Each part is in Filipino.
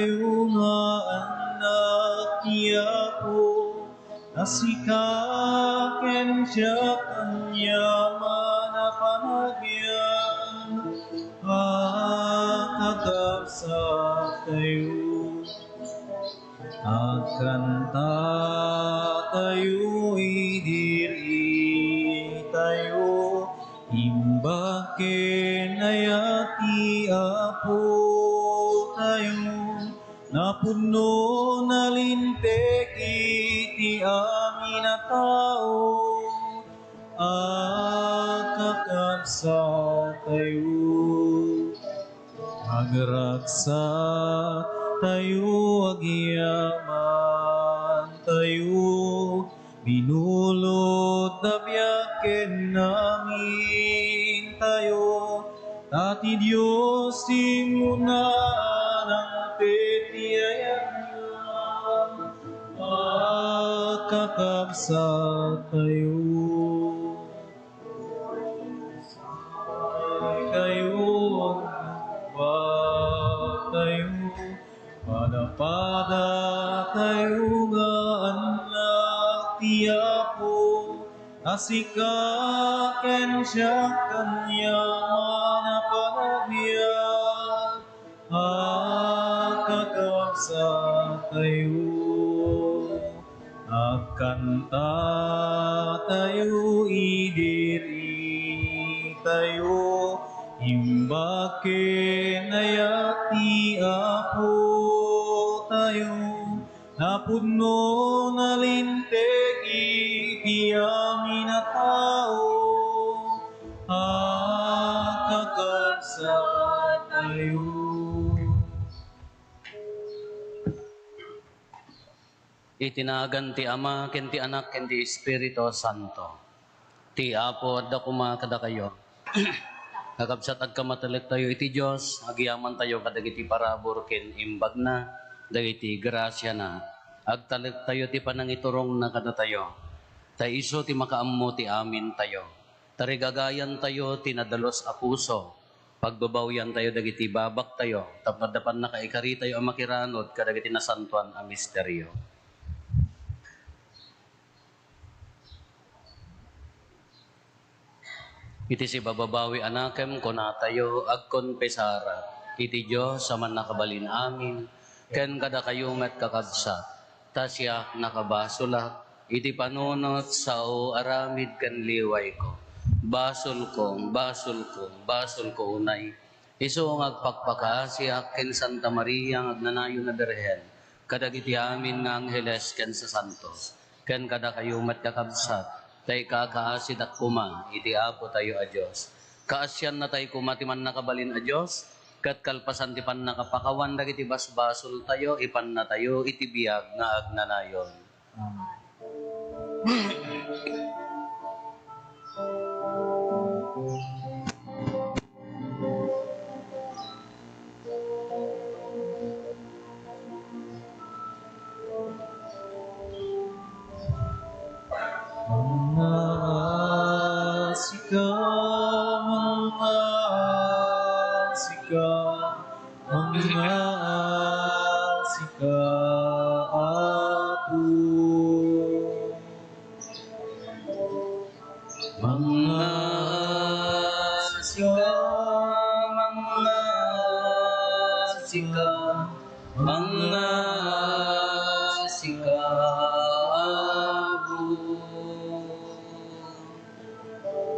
tayo nga anak niya po, nasikaken siya kanya manapanagyan, kakabsa tayo, agkanta tayo, idiri tayo, imbaken ayati apo tayo, napuno na lintek iti amin na tao, kakabsa tayo, agraksa tayo, agyaman tayo, binulot na biyaken namin tayo, Tati Diyos timunan ang petiayan niya, kakabsa tayo. Kayo tayo, pada tayo nga anak tiya po, asikaken siya kanya manapanagyan, kakabsa tayo, agkanta tayo, idiri tayo, imbaken ayati apo tayo, napuno na lintek iti amin na tao, kakabsa tayo. Itinagan ti Ama, ken ti Anak, ken ti Espiritu Santo. Ti Apo, adda kuma kada kayo. Kakabsat agkamatalit tayo iti Diyos, agyaman tayo kadagiti parabor ken imbag na, dagiti grasya na. Agtalit tayo ti panangiturong na kada tayo. Ta iso ti makaammo ti amin tayo. Tarigagayan tayo ti nadalos a puso. Pagbabawyan tayo dagiti babak tayo. Tapnadapan na kaikari tayo ang makiranod kadagiti nasantuan a misteryo. Iti si bababawi anakem konatayo agkonpesara. Iti Diyos sa man nakabalin amin. Ken kada kayo met kakabsa. Tasyak nakabasulak. Iti panunot sa o aramid ken liway ko. Basol ko unay. Iso ang agpakpakaasyak ken Santa Maria agnanayo na Birhen. Kadagiti amin nga angheles ken sa santos. Ken kada kayo met kakabsat. Tay kakaasid at kuma, iti Apo tayo a Diyos. Kaasyan na tayo kuma, ti man nakabalin a Diyos, kat kalpasan ti pan nakapakawan, dagiti basbasol tayo, ipan na tayo, iti biyag nga agnanayon. Asika Apo, Asika Apo.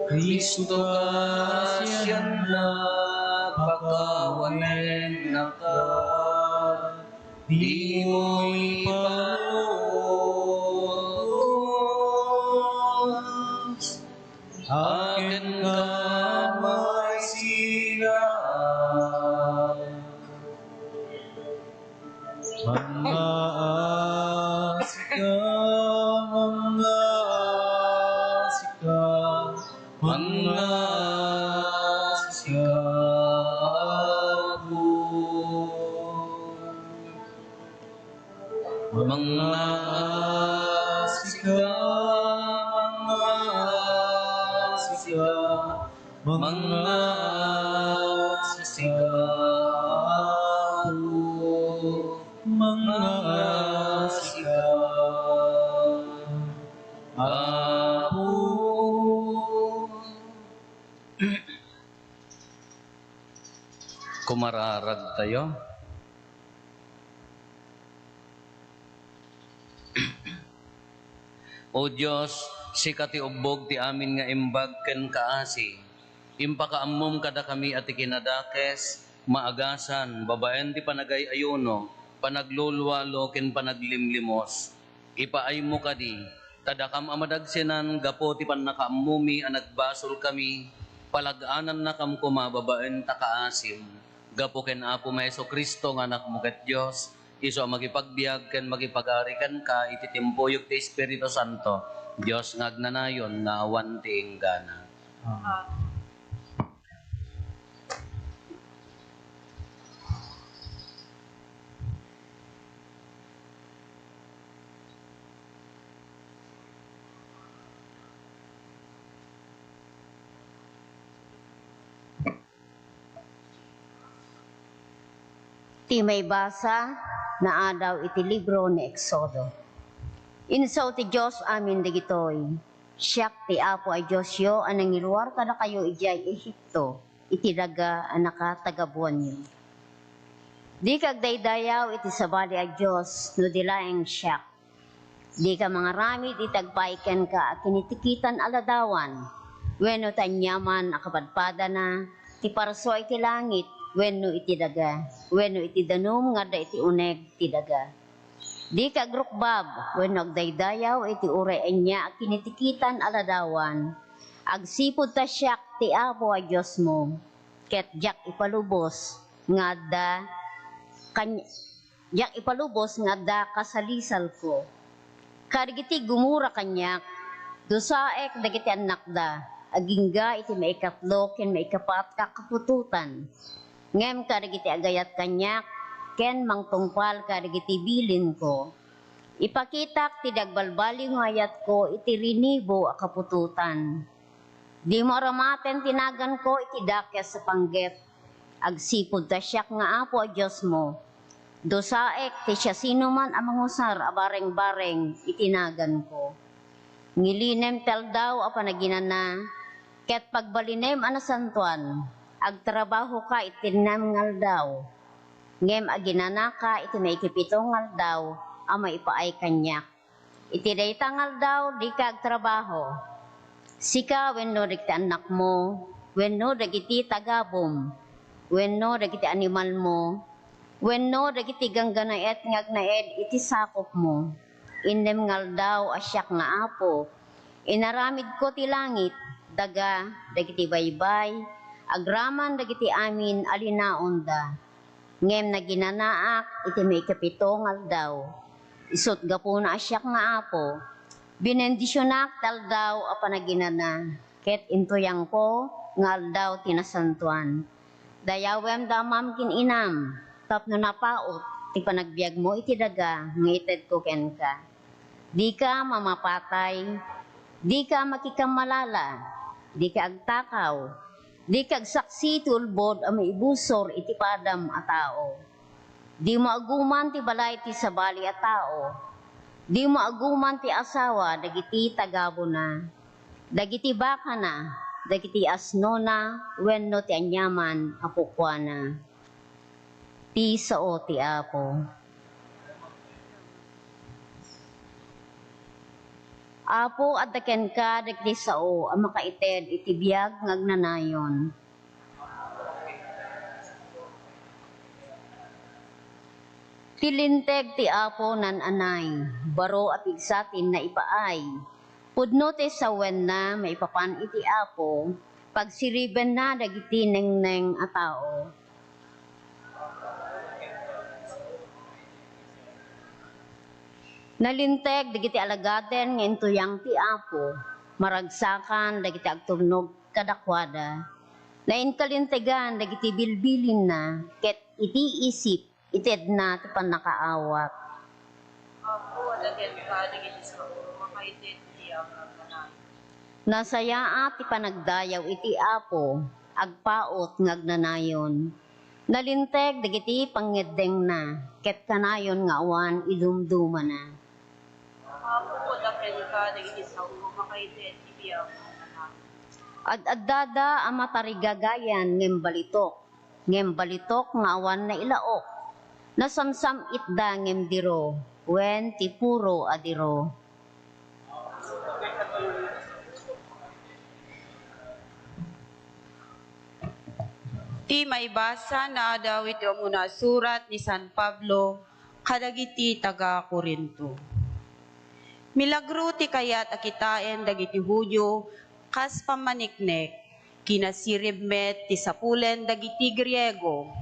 Kristo kasyan na pakawanen na ka, di mo'y palos. Akin ka may sinaan, mga asika, mga asika Apo, mga asika, mga asika Apo. Kumararag tayo. O Diyos, sika ti ubog ti amin nga imbag ken kaasi. Impakaammom kada kami at ikinadakes, maagasan, babaen ti panagay ayuno, panaglulwalo ken panaglimlimos. Ipaay mo kadi, tadakam amadagsinan, gapo ti panakaammumi anagbasol kami, palagaanan na kam kumababaen ta kaasim. Gapo ken Apo Maeso Kristo nga anak mo ket Dios, iso magipagbiag ken magipagari ken ka ititimpuyog ti Espiritu Santo. Dios nga agnanayon nga awan ti inggana. Ti may basa na adaw iti libro ni Exodo. Insaw ti Diyos amin digitoy. Siyak ti Apo ay Diyos yo anang iluwar kada kayo ijay Ehipto. Iti daga anaka tagabuan yo. Di kag daydayaw iti sabali ay Diyos no dilaeng siyak. Di ka mga ramid itagpaiken ka at kinitikitan aladawan. Wenno tanyaman akapadpada na ti parso iti langit. Wenno iti daga, wenno iti danum nga da iti uneg ti daga. Di kagrukbab, wenno agdaydayaw iti ureenya kinitikitan aladawan. Agsipod ta siyak ti Apo a Diyos mo, ket jak ipalubos nga da jak ipalubos nga da kasalisal ko. Karigiti gumura kanyak, dusaek dagiti anak da, agingga iti maikatlo ken maikapat kakapututan. Ngem karigiti agayat kanyak, ken mangtungpal karigiti bilin ko. Ipakitak ti dagbalbaling ayat ko iti rinibo a kapututan. Di mo aramaten tinagan ko iti dakes sa pangget. Agsipod ta siyak nga Apo a Diyos mo. Dosaek ti siya sino man ang mangusar a bareng-bareng itinagan ko. Ngilinem tel daw a panaginana, ket pagbalinem anasantuan. Agtrabaho ka itinam ngal daw. Ngem aginana ka iti maikipito ngal daw ama ipaay kanyak. Iti dayta ngal daw di ka agtrabaho. Sika wenno dagiti anak mo, wenno dagiti tagabom, wenno dagiti animal mo, wenno dagiti gangganaet ngagnaed iti sakop mo. Indem ngal daw asyak nga Apo. Inaramid ko ti langit, daga dagiti baybay, agraman dagiti amin alinaon da. Ngem naginanaak iti may kapito ngal daw. Isot gapo na asyak nga Apo. Binendisyonak tal daw a panaginana. Ket intuyang ko ngal daw tinasantuan. Dayawem damam kin inam. Tapno napaot ti panagbiag mo iti daga nga ited ko ken ka. Di ka mamapatay. Di ka makikamalala. Di ka agtakaw. Di kag saksi tulbod ang maibusor iti padam a tao. Di mo aguman ti balay ti sabali a tao. Di mo aguman ti asawa dagiti tagabo na. Dagiti baka na, dagiti asno na, wenno ti anyaman a pukwana. Ti sao ti Apo. Apo at daken ka dagiti sao ang makaited iti biag ngagnanayon. Tilinteg ti Apo nan anay, baro a pigsatin na ipaay. Pudno ti sawen na maipapan iti Apo, pagsiriben na dagiti nengneng a tao. Nalinteg dagiti alagaden nga intuyang ti Apo, maragsakan dagiti agturnog kadakwada. Nainkalintegan dagiti bilbilin na, ket iti isip ited na ti panakaawat. Apo, dagyan ka dagiti sa makaited ti ang nagnanan. Nasaya ti panagdayaw iti Apo, agpaot ngagnanayon. Nalinteg dagiti pangeddeng na, ket kanayon nga awan idumduma na. Apo, dagyan ka dagiti sa makaited ti ang nagnanan. Ad-addada ang matarigagayan ngem balitok. ngem balitok nga awan na ilaok, nasamsam itda ngem diro, wen ti puro adiro. Ti maibasa na daw iti muna surat ni San Pablo kadagiti taga Corinto. Milagro ti kayat akitain dagiti Hudyo kas pamaniknek kinasiribmet ti sapulen dagiti Griego.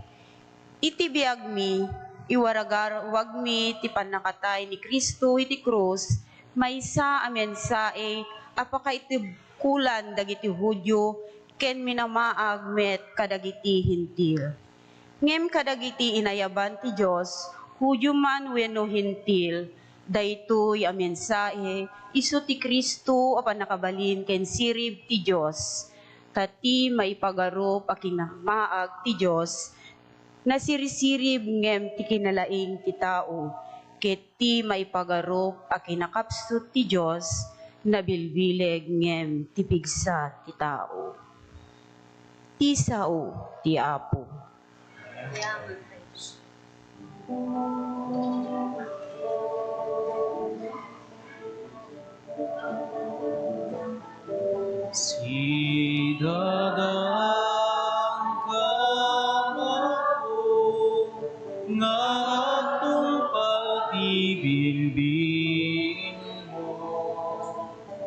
Iti biagmi iwaragarwagmi ti panakatay ni Kristo iti krus maysa a mensae apaka iti kulan dagiti Hudyo ken minamaag met kadagiti hintil. Ngem kadagiti inayaban ti Dios, Hudyo man wenno hintil, daytoy a mensahe isu ti Kristo a panakabalin ken sirib ti Dios. Tati maipagarup a kinamaag ti Dios, nasirisirib ngem ti kinalaing ti tao, ket ti maipagarup a kinakapsut ti Dios, nabilbileg ngem ti pigsa ti tao. Ti sao ti Apo. Si dadang kamako nga atong pagtibilbin mo,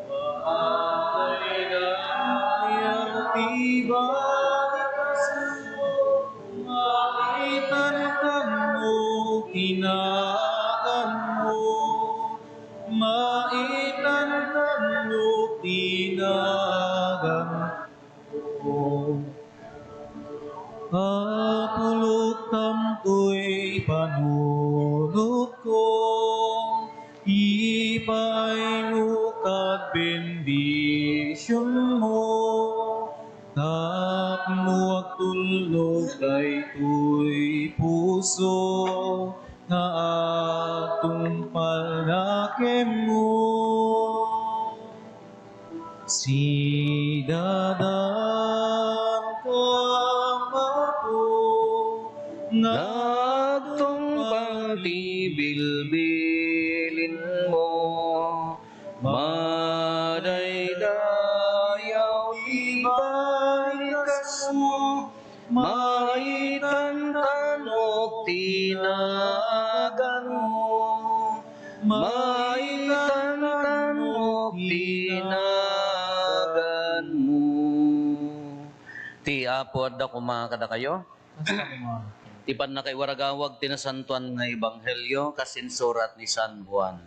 maatay dayang tibalik mo, maitantan mo, tinagan mo, maitantan mo, tinagan mo. Apulot tamtoy panunot ko, ipay mo kat bendisyon mo, tapno agtulog daytoy puso, nga atong palakem mo. Si dadang kamako nga Nagtong pagtibilbilin mo, madaydayaw ibalikas mo, maitantanok tinagan mo, maitantanok tinagan mo. Ti Apo adda kumakada kayo? Ti panakaiwaragawag tinasantuan nga ebanghelyo kasinsurat ni San Juan.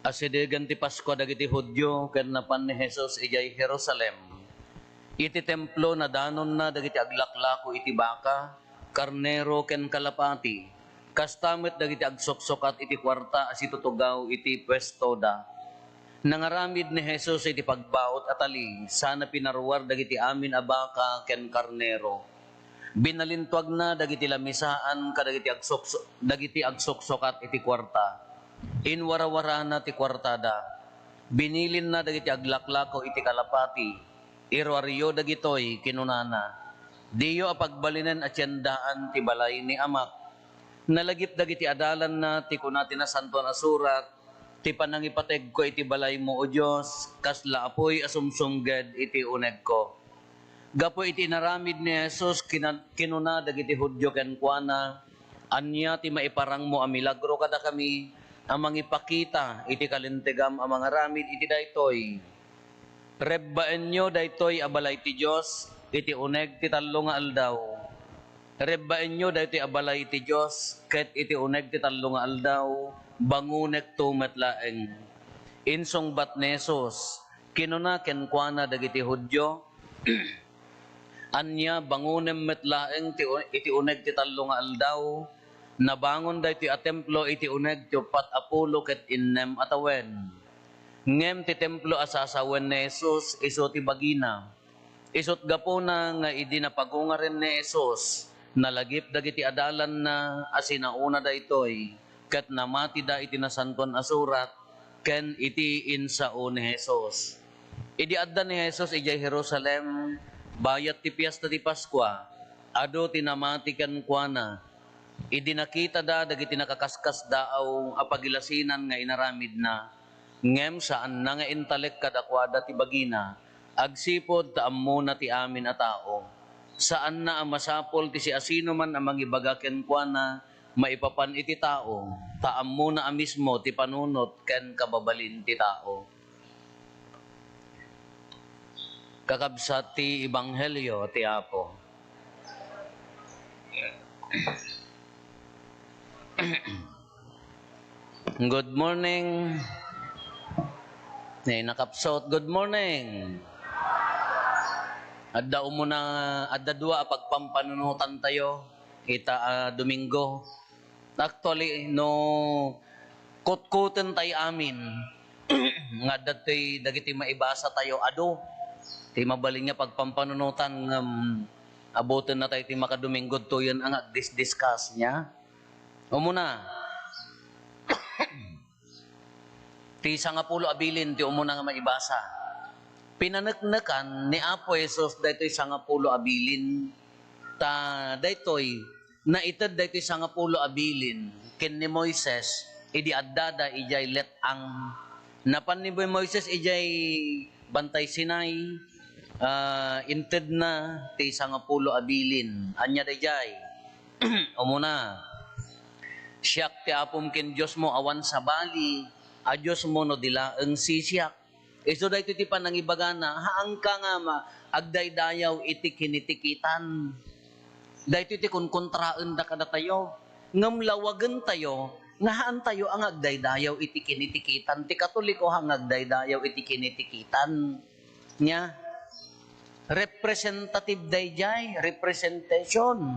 Asidegan ti Pasko dagiti Hudyo ken napan ni Jesus ijay Jerusalem. Iti templo na danon na dagiti aglaklako iti baka, karnero ken kalapati. Kastamit dagiti agsoksokat iti kwarta as itutugaw iti pwesto da. Nangaramid ni Jesus iti pagbaot at ali, sana pinaruwar dagiti amin a baka ken karnero. Binalintwag na dagiti lamisaan kadagiti agsoksokat iti kwarta. Inwarawara na ti kwartada. Binilin na dagiti aglaklako iti kalapati. Irwaryo dagitoy kinunana. Diyo apagbalinen at yandaan ti balay ni amak. Nalagip dagiti adalan na ti kunati na santo na surat. Ti panangipateg ko iti balay mo o Diyos. Kasla apoy asumsumged iti uneg ko. Gapo iti naramid ni Jesus kinuna dagiti Hudyo ken kuana. Anya ti maiparang mo a milagro kada kami. Amang ipakita iti kalintegam amang aramid iti daytoy. Rebbaen nyo daytoy abalay ti Diyos, iti uneg ti tallo nga aldaw. Rebbaen nyo daytoy abalay ti Diyos, ket iti uneg ti tallo nga aldaw, bangunek tumetlaeng. Insong bat ni Jesus, kinuna ken kuana dagiti Hudyo, anya bangunem metlaeng iti uneg ti tallo nga aldaw, nabangon daytoy a templo iti uneg ti 40 ket 6 atawen. Ngem ti templo asasawen ni Jesus iso ti bagina. Isot gapona nga idi napagungaren ni Jesus nalagip dagiti adalan na asinauna da itoy, kat namati da iti nasantuan asurat, ken iti insao ni Jesus. Idi adda ni Jesus ijay Jerusalem, bayat ti piyesta ti Paskwa, ado tinamati kan kuana, idi nakita da dagiti nakakaskas daaw apagilasinan nga inaramid na, ngem saan na nga intalek kadakwada ti bagina, agsipod taammo na ti amin a tao. Saan na ang masapol ti si asino man ang mangibaga ken kuana, maipapan iti tao, taammo na mismo ti panunot ken kababalin ti tao. Kakabsat ti Ebanghelyo ti Apo. Good morning. Nakapsot, good morning. Adda umuna, adda dua pagpampanunutan tayo, ita Domingo. Actually, no kutkutan tayo amin, nga dato'y dagiti maibasa tayo, ado, ti mabaling niya pagpampanunutan, abutin na tayo ti makadomingo to yun ang discuss niya. Umuna, ti sangapulo abilin, ti umuna nga maibasa. Pinanaknakan ni Apo Jesus daytoy sangapulo abilin, ta daytoy naitad daytoy sangapulo abilin ken ni Moises idi addada ijay let ang napan ni Moises ijay bantay Sinai, inted na ti sangapulo abilin anya dayjay. Umuna, siyak ti apom ken Dios mo awan sa bali, a Dios mo no dilaeng sisiak. Iso da ito ti panangibagana, haang ka nga agdaydayaw iti kinitikitan. Da ito ti kunkontraan da kada tayo. Ngamlawagan tayo, ngahaan tayo ang agdaydayaw iti kinitikitan. Ti Katoliko hang agdaydayaw iti kinitikitan. Nya, representative dayjay, representation.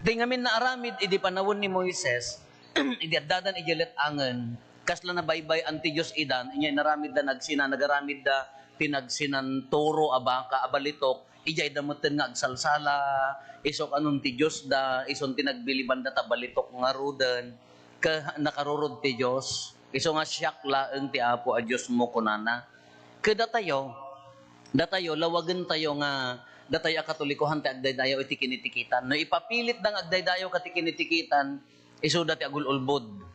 Di ngamin na aramid, idi panawon ni Moises, idi addadan ijalet angen, kasla na baybay anti Diyos idan, inya naramid da nagsina, nagaramid da pinagsinan toro, abaka, abalitok, ijay damutin nga agsalsala, isok anong ti Diyos da, ison tinagbiliban da tabalitok nga rudan, nakarurod ti Diyos, iso nga siyak laeng ti Apo a Diyos mo kunana. Datayo, lawagan tayo nga, datayo a Katolikohan ti agdaydayaw iti kinitikitan. No ipapilit dang agdaydayaw kati kinitikitan, iso dati agululbod.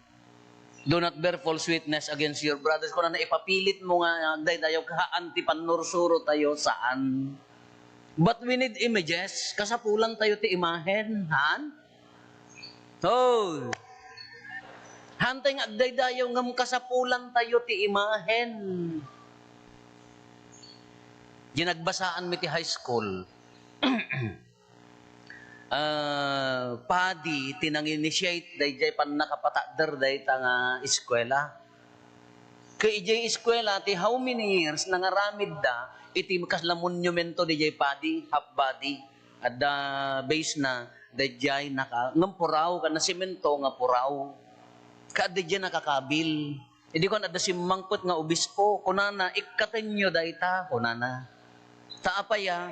Do not bear false witness against your brothers. Kung na ipapilit mo nga agdaydayaw kahaan ti panursuro tayo saan. But we need images. Kasapulan tayo ti imahen. Han? Oh. Hantay nga agdaydayaw ngam kasapulan tayo ti imahen. Ginagbasaan mi ti high school. Padi tinang-initiate dayjay pan nakapatadder day tanga eskwela. Kay ijay eskwela ti how many years nangaramid da iti kasla monumento dayjay padi half body at the base na dayjay naka ngampuraw kana semento nga puraw. Ka dayjay nakakabil. Idi ko na da simangput nga obispo kunana ikkatenyo dayta kunana. Taapaya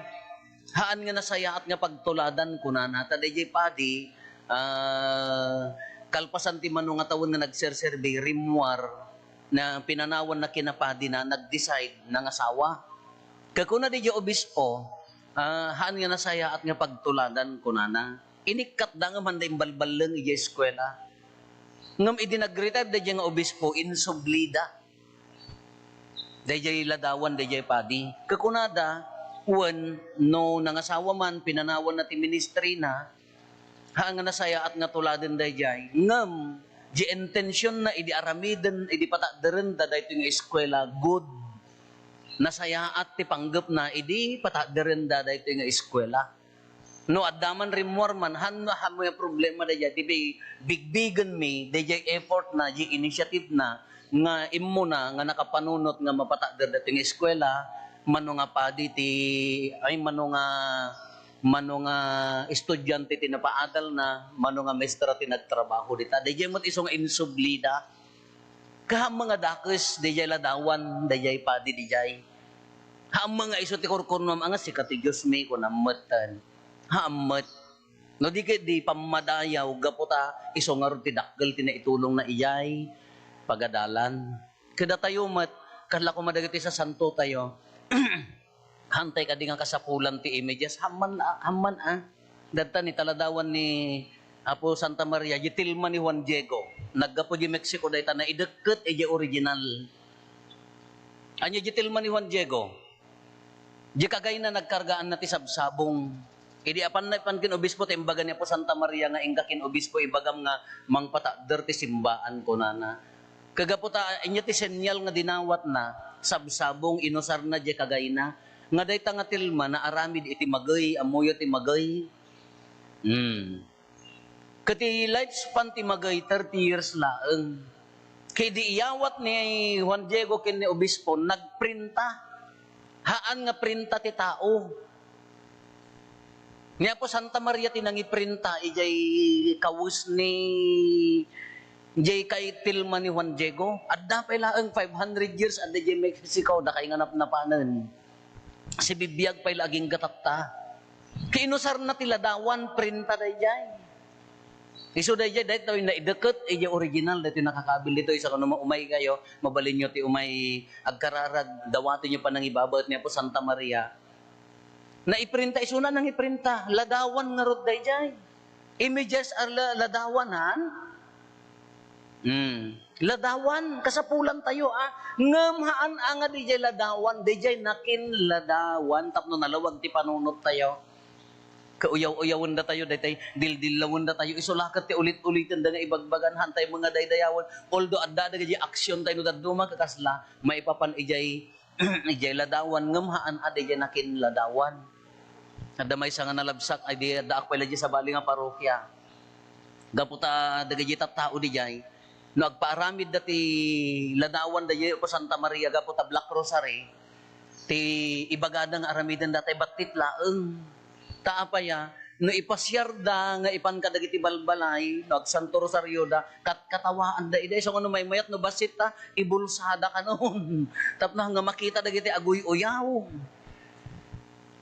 haan nga nasaya at nga pagtuladan kunana ta dayjay padi kalpasan ti mano nga tawon nga nagserserbe rimwar na pinanawan na kinapadi na nag-decide na asawa. Kakuna dayjay obispo haan nga nasaya at nga pagtuladan kunana inikkat da nga man da imbalbaleng ijay eskwela ngam idi nag-retire dayjay nga obispo insublida dayjay ladawan dayjay padi kakunada when no nangasawa man pinanawan na ti ministry na hanga nasaya at nga tuladen dayjay ngam di intention na idi aramiden idi pataderen da dayto nga eskwela good nasaya at ti panggep na idi pataderen da dayto nga eskwela no addaman rimwar man han mo yung problema dayjay ti bigbigan mi dayjay effort na di initiative na nga immo na nga nakapanunot nga mapatadder dayto nga eskwela mano nga padi ti ay mano nga estudyante ti napaadal na mano nga maestra ti nagtrabaho dita dayjay met iso nga insublida kaham mga dakes dayjay ladawan dayjay padi dayjay haam mga iso ti kurkurnom anga si kati Dios mi kunametan haamet No di kay di pamadayaw gaputa iso nga ron ti dakkel ti naitulong na iyay pagadalan. Kada tayo mat kadla ko madagiti sa santo tayo. Hantay ka di nga kasapulan ti images hamman Dadta ni taladawan ni Apo Santa Maria gitilma ni Juan Diego. Naggapo di Mexico dayta na ideket ije original. Anya gitilma ni Juan Diego. Di kagay na nagkargaan na ti sabsabong. Idi apan na kin obispo ti imbaga ni Apo Santa Maria nga ingka kin obispo ibagam nga mangpatadder ti simbaan ko nana. Kagaputa inya ti senyal nga dinawat na sabsabong inosar na di kagay na. Nga dayta nga tilma na aramid iti magay amuyo ti magay. Kati lifespan ti magay 30 years laeng. Kay di iyawat ni Juan Diego ken ni obispo nagprinta. Haan nga printa ti tao. Niya po Santa Maria tinangiprinta ijay kawus ni jay kay tilma ni Juan Diego. Adda pa laeng 500 years adda jay Mexico da kay nganap na panen. Si bibiyag pa'y laging gatatta. Kiinusar na tiladawan, printa day jay. Iso day jay, dahil tawin na ideket, iya original, dahil nakakabil dito, isa kung umay kayo, mabalin nyo ti umay agkararag, dawatin nyo pa nang ibabat niya po Santa Maria. Na iprinta, iso na nang iprinta, ladawan nga rod day jay. Images are ladawanan. Ladawan, kasapulan tayo ngamhaan anga DJ ladawan, DJ nakin ladawan, tapno nalawag ti panunot tayo. Kauyaw-uyawan da tayo, daytay dildilawon da tayo, isulakat ti ulit-ulitan da nga ibagbagan, hantay mga daydayawan, although adda da gaji aksyon tayo da duma kakasla, maipapan ijay, ijay ladawan, ngamhaan DJ nakin ladawan. Adda may nga nalabsak, ay di adda akpay lagi sa bali nga parokya. Gaputa da gaji tao DJ, no agpaaramid dati ladawan da po Santa Maria gapo ta Black Rosary ti ibagadang aramidan dati batit laeng taapaya no ipasyar da nga ipan kadagiti balbalay no ag Santo Rosario da katawaan da ida so ano may mayat no basit ta ibulsada kanon tapno nga makita dagiti aguy uyaw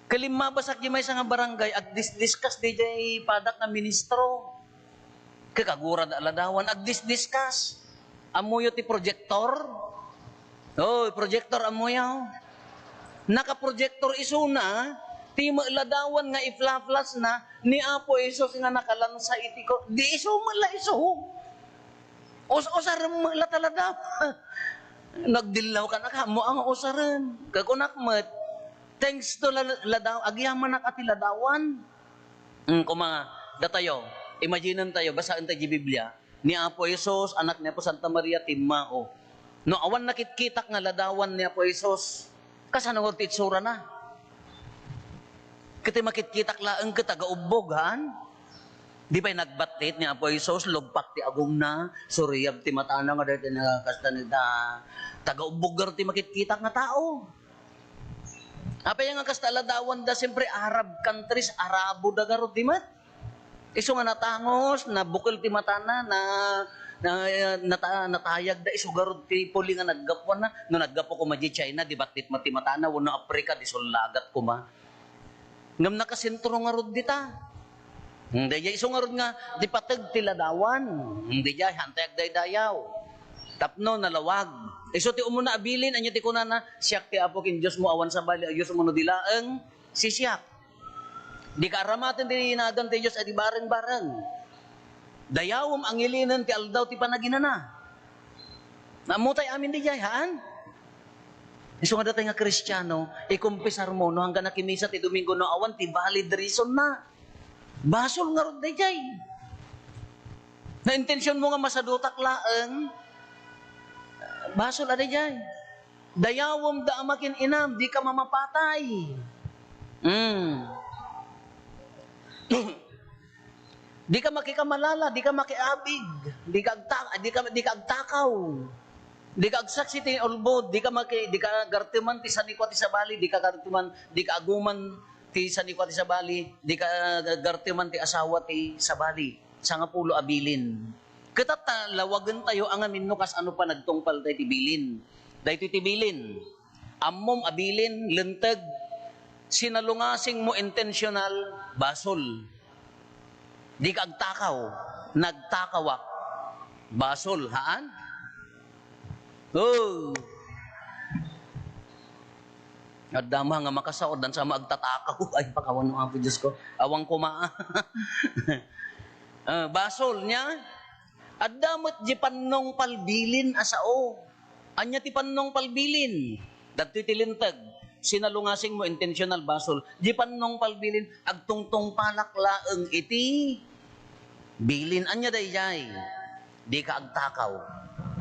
kalimma basak di may nga barangay ag discuss DJ padak na ministro kagura da ladawan ag discuss amuyo ti projector projector amuyo naka-projector isuna ti ladawan nga iflaflas na ni Apo Isos nga nakalansa iti ko di iso mala iso osar mala talada nagdilaw ka na mo ang osaran kagunakmet thanks to ladaw agyaman na kati ladawan kuma datayo Imaginean tayo, basaan tayo di Biblia, ni Apo Isos, anak ni Apo Santa Maria, Timao. No, awan nakitkitak nga ladawan ni Apo Isos, kasanawag titsura na. Kiti makitkitak laeng katagaubog, han? Di ba'y nagbatit ni Apo Isos, lugpak ti agong na, suriyab ti matana nga dahil nakakasta nita, tagaubog ti makitkitak nga tao. Apa yung nga kasta ladawan da, siyempre Arab countries, Arabo da garot, di mat? Iso nga natangos, na bukil ti matana, natayag da, iso garod ti puli nga naggapwan na. No naggapo ko maji China, di batit mati matana, wano Afrika, di sulagat ko ma. Ngam nakasentro nga rod dita. Hindi jay, iso nga rod nga, di patag ti ladawan. Hindi jay, hantayag daydayaw. Tapno, nalawag. Iso ti umuna abilin, anyo ti kunana, siyak ti Apo kin Diyos mo awan sa bali, Diyos mo no dilaeng, si siyak. Di ka aramatin ti inagan ti Diyos at di bareng-bareng. Dayawom ang ilinan ti aldaw ti panaginana. Namutay amin di jay, haan? Iso nga datay nga Kristiyano, ikumpisar mo, no hanggang nakimisa ti Domingo no awan, ti valid reason na. Basol nga ron di jay. Na intensyon mo nga masadutak laeng, basol adi jay. Dayawom da amakin inam, di ka mamapatay. Di ka makikamalala, di ka makiabig, di ka agtakaw, di ka agsaksi ti ulbod, di ka gartiman ti sanikwa ti sabali, di ka aguman ti sanikwa ti sabali, di ka gartiman ti asawa ti sabali, sangapulo abilin. Katata lawagan tayo ang amin no kas ano pa nagtungpal tayo ti bilin. Dahito ti bilin. Ammom abilin, lenteg, sinalungasing mo intentional, basol. Di ka agtakaw, nagtakawak. Basol, haan? Oh! At dama nga makasaod, dan sa maagtatakaw. Ay, pakawan mo nga po, Diyos ko. Awang kumaa. Basol niya. At damat di panong palbilin asao. Anya ti panong palbilin. Dati tilintag. Sinalungasing mo, intentional basol. Di panong palbilin, agtungtong palaklaeng iti. Bilin, anya dayjay. Di ka agtakaw.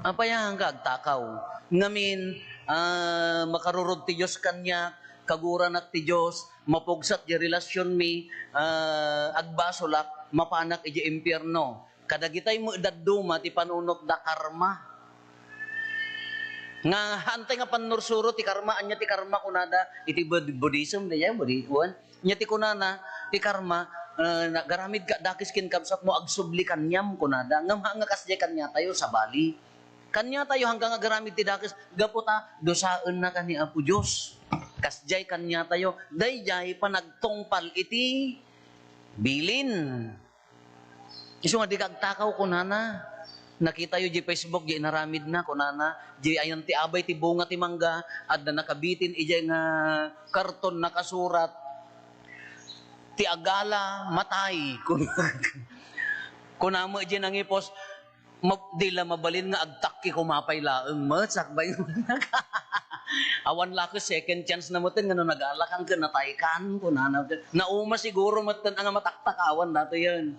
Apayahan ka agtakaw. Ngamin, makarurod ti Diyos kanya, kaguran at ti Diyos, mapugsat di relasyon mi, agbasolak, mapanak iti impyerno. Kadagitay mo idaduma ti panunot da karma. Nga hantay nga panursuro ti karma, anya ti karma kunada, iti Buddhism, daya, Buddhism, anya ti kunana, ti karma, nagaramid ka, dakis kinkabsat mo, agsubli kanyam kunada, nga kasya kanya tayo sa Bali. Kanya tayo hanggang agaramid ti dakis, gaputa, dosaan na kani Apo Diyos. Kasjay kanya tayo, dayjay panagtungpal iti bilin. Iso nga di kagtakaw kunana. Nakita yu di Facebook, di naramid na kunana. Di ayan ti abay ti bunga ti mangga, at na nakabitin ijay nga karton nakasurat. Ti agala matay. Kunama ijay nangipos, dila mabalin nga agtakki kumapay laeng matsakbay awan lako second chance na moten ngano nagalakang ka nataykan kunana nauma siguro moten ang mataktak-awan dato yan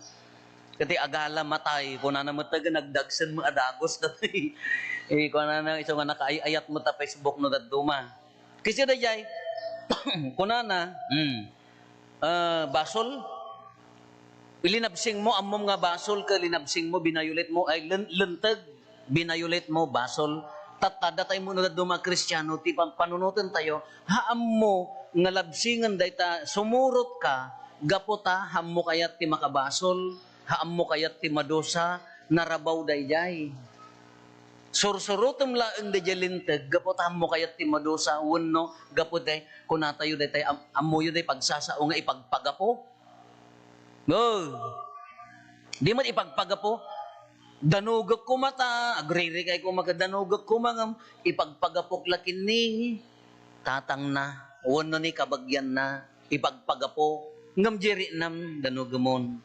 kati agala matay kunana moten nagdagsen mo adagos dati kunana iso nga nakaayat mo ta Facebook no daduma kasi dayay kunana basol linabsing mo, amom nga basol ka, linabsing mo, binayulit mo, ay lentag, binayulit mo, basol. Tatada tayo muna na duma Kristiyano, ti panunutin tayo, haam mo, nga labsingan day ta, sumurot ka, gapota, haam mo kayat ti makabasol, haam mo kayat ti madosa, narabaw day jay. Sursurutom laeng day lintag, gapota, haam mo kayat ti madosa, wano, gapot day, kunatayo day tayo, amuyo day pagsasao nga ipagpagapo. Oh, di man ipagpagapo, danugag ko mata, agriri kay ko magadanugag ko mangam, ipagpagapok lakin ni, tatang na, wano ni kabagyan na, ipagpagapo, ngam jiri nam danugamon.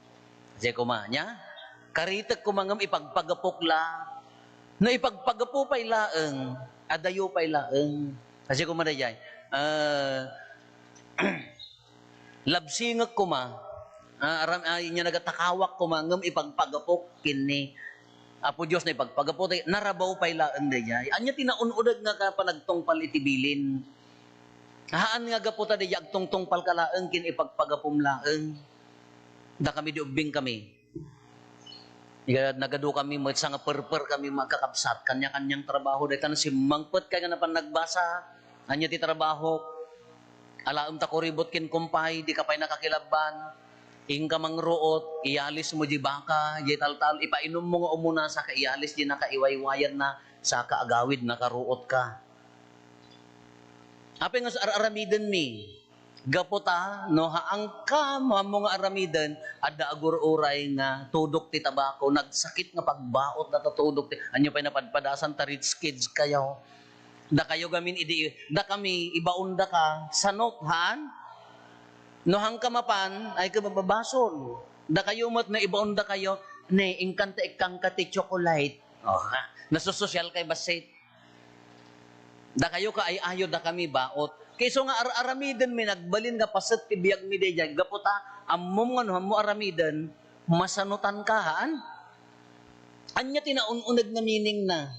Kasi kumanya, karitak ko mangam ipagpagapok la, no ipagpagapo pa'y laeng, adayo pa'y laeng. Kasi kumadayay, labsingak ko ma, inya nagatakawak kumangam ipagpagapok kini Apo Diyos na ipagpagapok narabaw pay laeng dayay anya tinaun-udag nga ka panagtungpal itibilin haan nga gaputa dayay agtungtungpal ka laeng kin ipagpagapom laeng da kami diubing kami nagado kami sa nga perper kami magkakapsat kanya-kanyang trabaho day kan si mangpet kay nga napan nagbasa anya ti trabaho alaam ta kuribot kin kumpay di ka pay nakakilaban Ingka mangruot, ialis mo di baka, di tal-tal, ipainom mo nga umuna sa kaialis, di nakaiwaywayan na, sa kaagawid, nakaruot ka. Ape nga sa aramiden mi, gaputa, no haang ka, mo nga aramiden, adda agur-uray nga, tudok ti tabako, nagsakit nga pagbaot na tutudok ti, anyo pa'y napadpadasan ta rich kids kayo, da kayo gamin da kami, ibaunda ka, sanok, haan? No hang kamapan ay kababasol. Da kayo mat na ibaon kayo, ne ingkanta ikangka ti chocolate. Oh, ha. Nasusosyal kay basit. Da kayo ka ay ayo da kami baot. Kayso nga aramiden mi nagbalin nga paset ti biag mi dayjay gaputa ammom nga no mo aramiden masanutan ka haan. Anya tinaun-unag nga meaning na.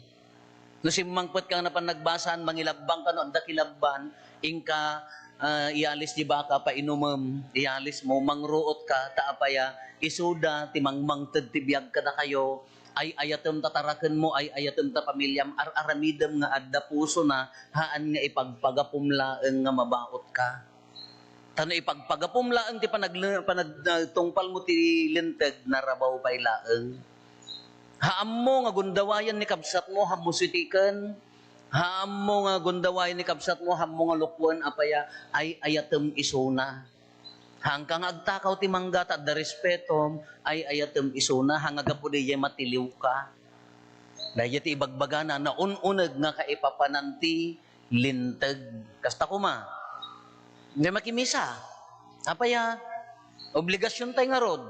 No simmangpet ka na pan nagbasan mangilabang ka no anda kilabban ingka ialis di baka pa inumam, ialis mo, mangruot ka, taapaya, isuda, timangmang tibiyag ka na kayo, ay ayatem tataraken mo, ay ayatem ta pamilyam, aramidem nga adda puso na, haan nga ipagpagapumlaeng nga mabaot ka. Tano ipagpagapumlaeng ti panagtungpal mo ti linteg, narabaw pa'y laeng. Haam mo nga gundawayan ni kabsat mo, hamusitiken, haam mo nga gundaway ni kabsat mo, haam mo nga lukwan apaya ay ayatem isuna. Hanggang agtakaw ti manggat at da respetom ay ayatem isuna hangaga po diya matiliw ka. Dahil ti ibagbagana na ununag nga kaipapananti lintag. Kasta kuma. Hindi makimisa. Apaya, obligasyon tayo nga rod.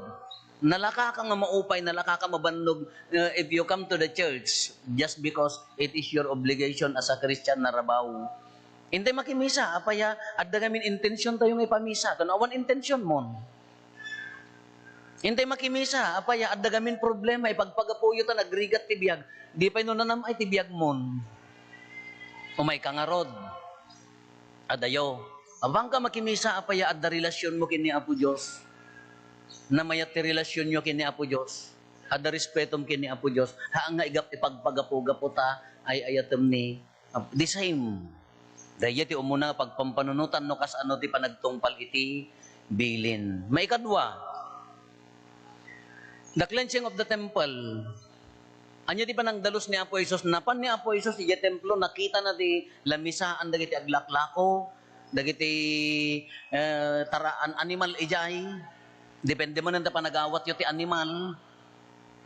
Nalaka ka nga maupay, nalaka ka mabannog if you come to the church just because it is your obligation as a Christian na rabaw. Hindi makimisa, apaya, at dagamin intention tayo nga ipamisa. Kung awan intention mo. Hindi makimisa, apaya, at dagamin problema, ipagpagapuyo ta, nagrigat tibiyag. Di pa yun nanamay tibiyag mo. Umay ka nga rod. Adayo. Abang ka makimisa, apaya, at da relasyon mo kini Apo Diyos. Na mayat ti relasyon nyo kini Apo Diyos. At da respetom kini Apo Diyos. Haang nga ipagpagapo-gapo ta, ay ayatem ni the same. Dahil ti umuna pagpampanunutan no kas ano ti panagtungpal iti bilin. May ikadwa, the cleansing of the temple. Anya ti panangdalos ni Apo Isos, napan ni Apo Isos iti templo, nakita na ti lamisaan dagiti aglaklako, dagiti taraan animal ijay. Depende mo nang panagawat yo ti animal.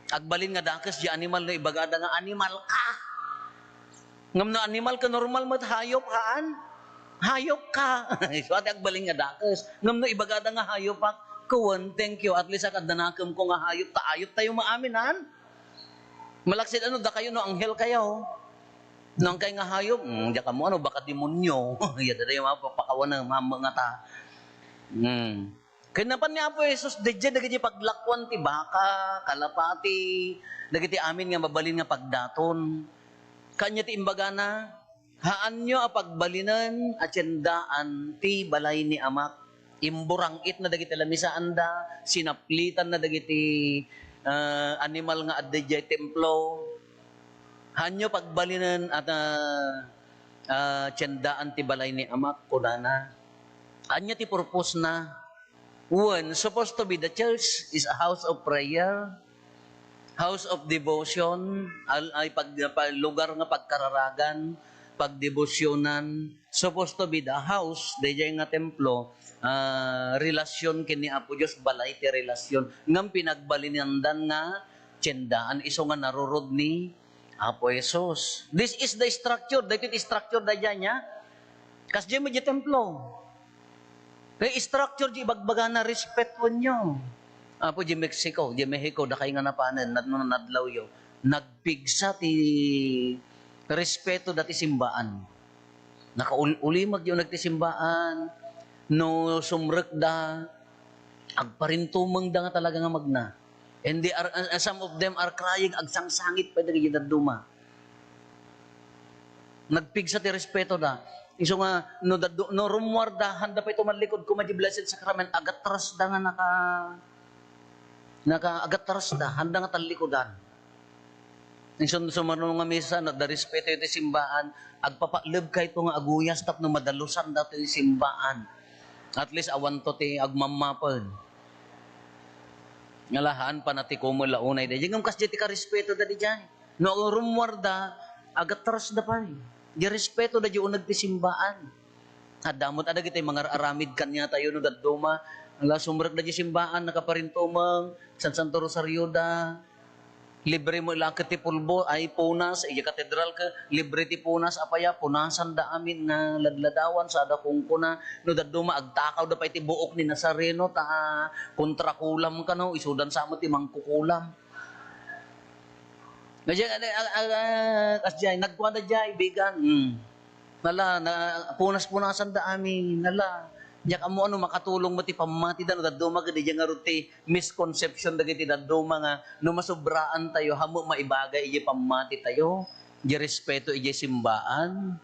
Agbalin nga dakes di animal no ibagada nga animal ka. Ngam na animal ka normal mat hayop kaan. Hayop ka. So ati agbalin nga dakes. Ngam na ibagada nga hayop pa. Kuwan, thank you. At least akadanakem ko nga hayop ta ayop tayo maamin han. Malaksid ano da kayo no anghel kayo. Nang kay nga hayop, diya ka mo ano baka demonyo. Yada tayo mapapakawan ng mga ta. Kaya napan niya po Jesus, dedya dagiti paglakwan ti baka, kalapati, dagiti amin nga mabalin nga pagdaton. Kanya ti imbaga na, haan nyo apagbalinan atyendaan ti balay ni amak. Imburangit na dagiti lamisaan da, sinaplitan na dagiti animal nga adjay templo. Haan nyo pagbalinan at atyendaan ti balay ni amak, kunana. Anya ti purpose na, one, supposed to be the church is a house of prayer, house of devotion, ay lugar nga pagkararagan, pagdebosyonan. Supposed to be the house, dayjay nga templo, relasyon kini Apo Diyos, balay ti relasyon. Ngam pinagbalinandan nga, tiyendaan, iso nga narurod ni Apo Jesus. This is the structure, dahil iti structure dayjay niya, kas dyan mo di templo. Kaya structure di bagbaga na respeto nyo. Apo di Mexico, da kayo nga napanan, nadlaw yo. Nagpigsa ti respeto dati simbaan. Nakaulimag yung nagtisimbaan, no sumrek da, agparintumang da nga talaga nga magna. And they are, some of them are crying, agsangsangit pa dagi duma. Nagpigsa ti respeto da. Iso nga, no rumwardahan da pa ito malikod ko di blessed sacrament, agatras da nga agatras da, handa nga talikodan. Iso sumano nga misa, no, da respeto ito simbaan, agpapalib ka ito nga aguyas, tap no madalusan da ito simbaan. At least awan to ti agmamapad. Ngalahaan pa na ti kumula unay da. Yung kas di ka respeto da di dyan. No rumwarda, agatras da pa di respeto da yung nagtisimbaan. Adamot ada kita mga aramid kanya tayo no daduma. Ala sumrek da di simbaan nakaparintumang San Santo Rosario da. Libre mo lang ti pulbo ay punas iya katedral ka libre ti punas apaya punasan da amin nga ladladawan sa da kungkuna no daduma agtakaw da pa iti buok ni Nazareno ta kontra kulam ka no isudan sa mo ti mangkukulam. Kasjay, nagkuha jay, bigan. Nala, punas-punasan da amin. Nala, diyak amo ano, makatulong mo ti pamati da, no, daduma ka di nga ruti, misconception da ti daduma nga, no masubraan tayo, hamo maibagay, iji pamati tayo, iji respeto, iji simbaan.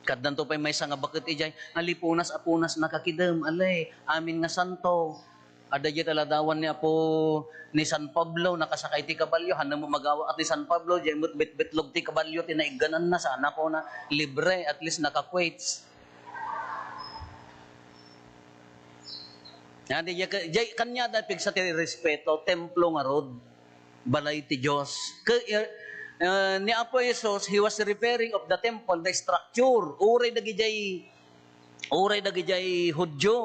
Kaddan to pa may nga bakit ijay, alipunas-apunas nakakidem, alay, amin nga santo. Ada di taladawan ni Apo ni San Pablo nakasakay ti kabalyo hanang mo magawa at ni San Pablo di bet-betlog ti kabalyo tinaiganan na sana ko na libre at least naka-quates. Yan di kanya da pigsa ti respeto templo nga rod balay ti Dios. Ni Apo Jesus he was referring of the temple the structure uray dagijay Hudyo.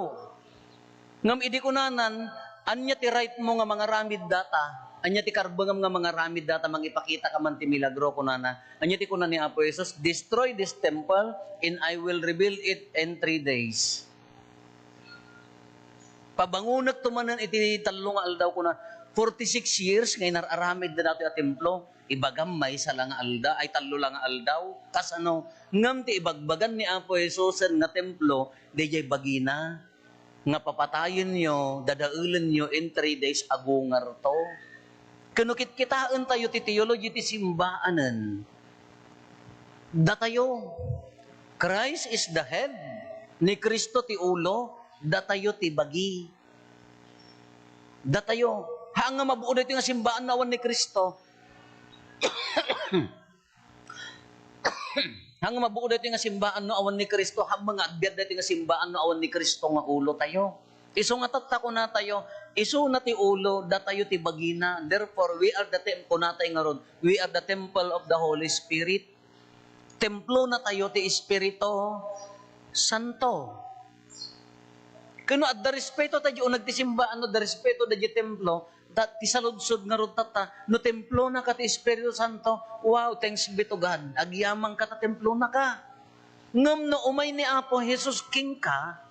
Ngam idi kunanan, anya ti right mo nga mga ramid data, anya ti karbangam nga mga ramid data mangipakita ka man ti milagro kunana. Anya ti kunan ni Apo Jesus, destroy this temple and I will rebuild it in 3 days. Pabangunag tumanan iti talong aldaw kuna 46 years ngay nararamid na nato at templo. Ibagam may sa lang alda ay talo lang aldaw kas ano ngam ti ibagbagan ni Apo Jesus nga templo DJ bagina nga papatayon nyo dadaulan nyo in 3 days agungar to. Kanukit kitaan tayo ti theology ti simbaanan. Datayo Christ is the head, ni Kristo ti ulo, datayo ti bagi. Datayo hanga mabuo dito nga simbaan nawan ni Kristo. Hang mabuo dito nga simbaan no awan ni Kristo, hang mga agbyad dito nga simbaan no awan ni Kristo nga ulo tayo. Iso nga tattako na tayo, iso na ti ulo, datayo ti bagina. Therefore, we are the temple na tayo nga ron. We are the temple of the Holy Spirit. Templo na tayo ti Espiritu Santo. Kano at da respeto tayo nagtisimbaan no da respeto da templo, ti saludsod nga ron tata, no templo na ka ti Espiritu Santo, wow, thanks be to God. Agyamang ka ta templo na ka. Ngam no umay ni Apo Jesus King ka,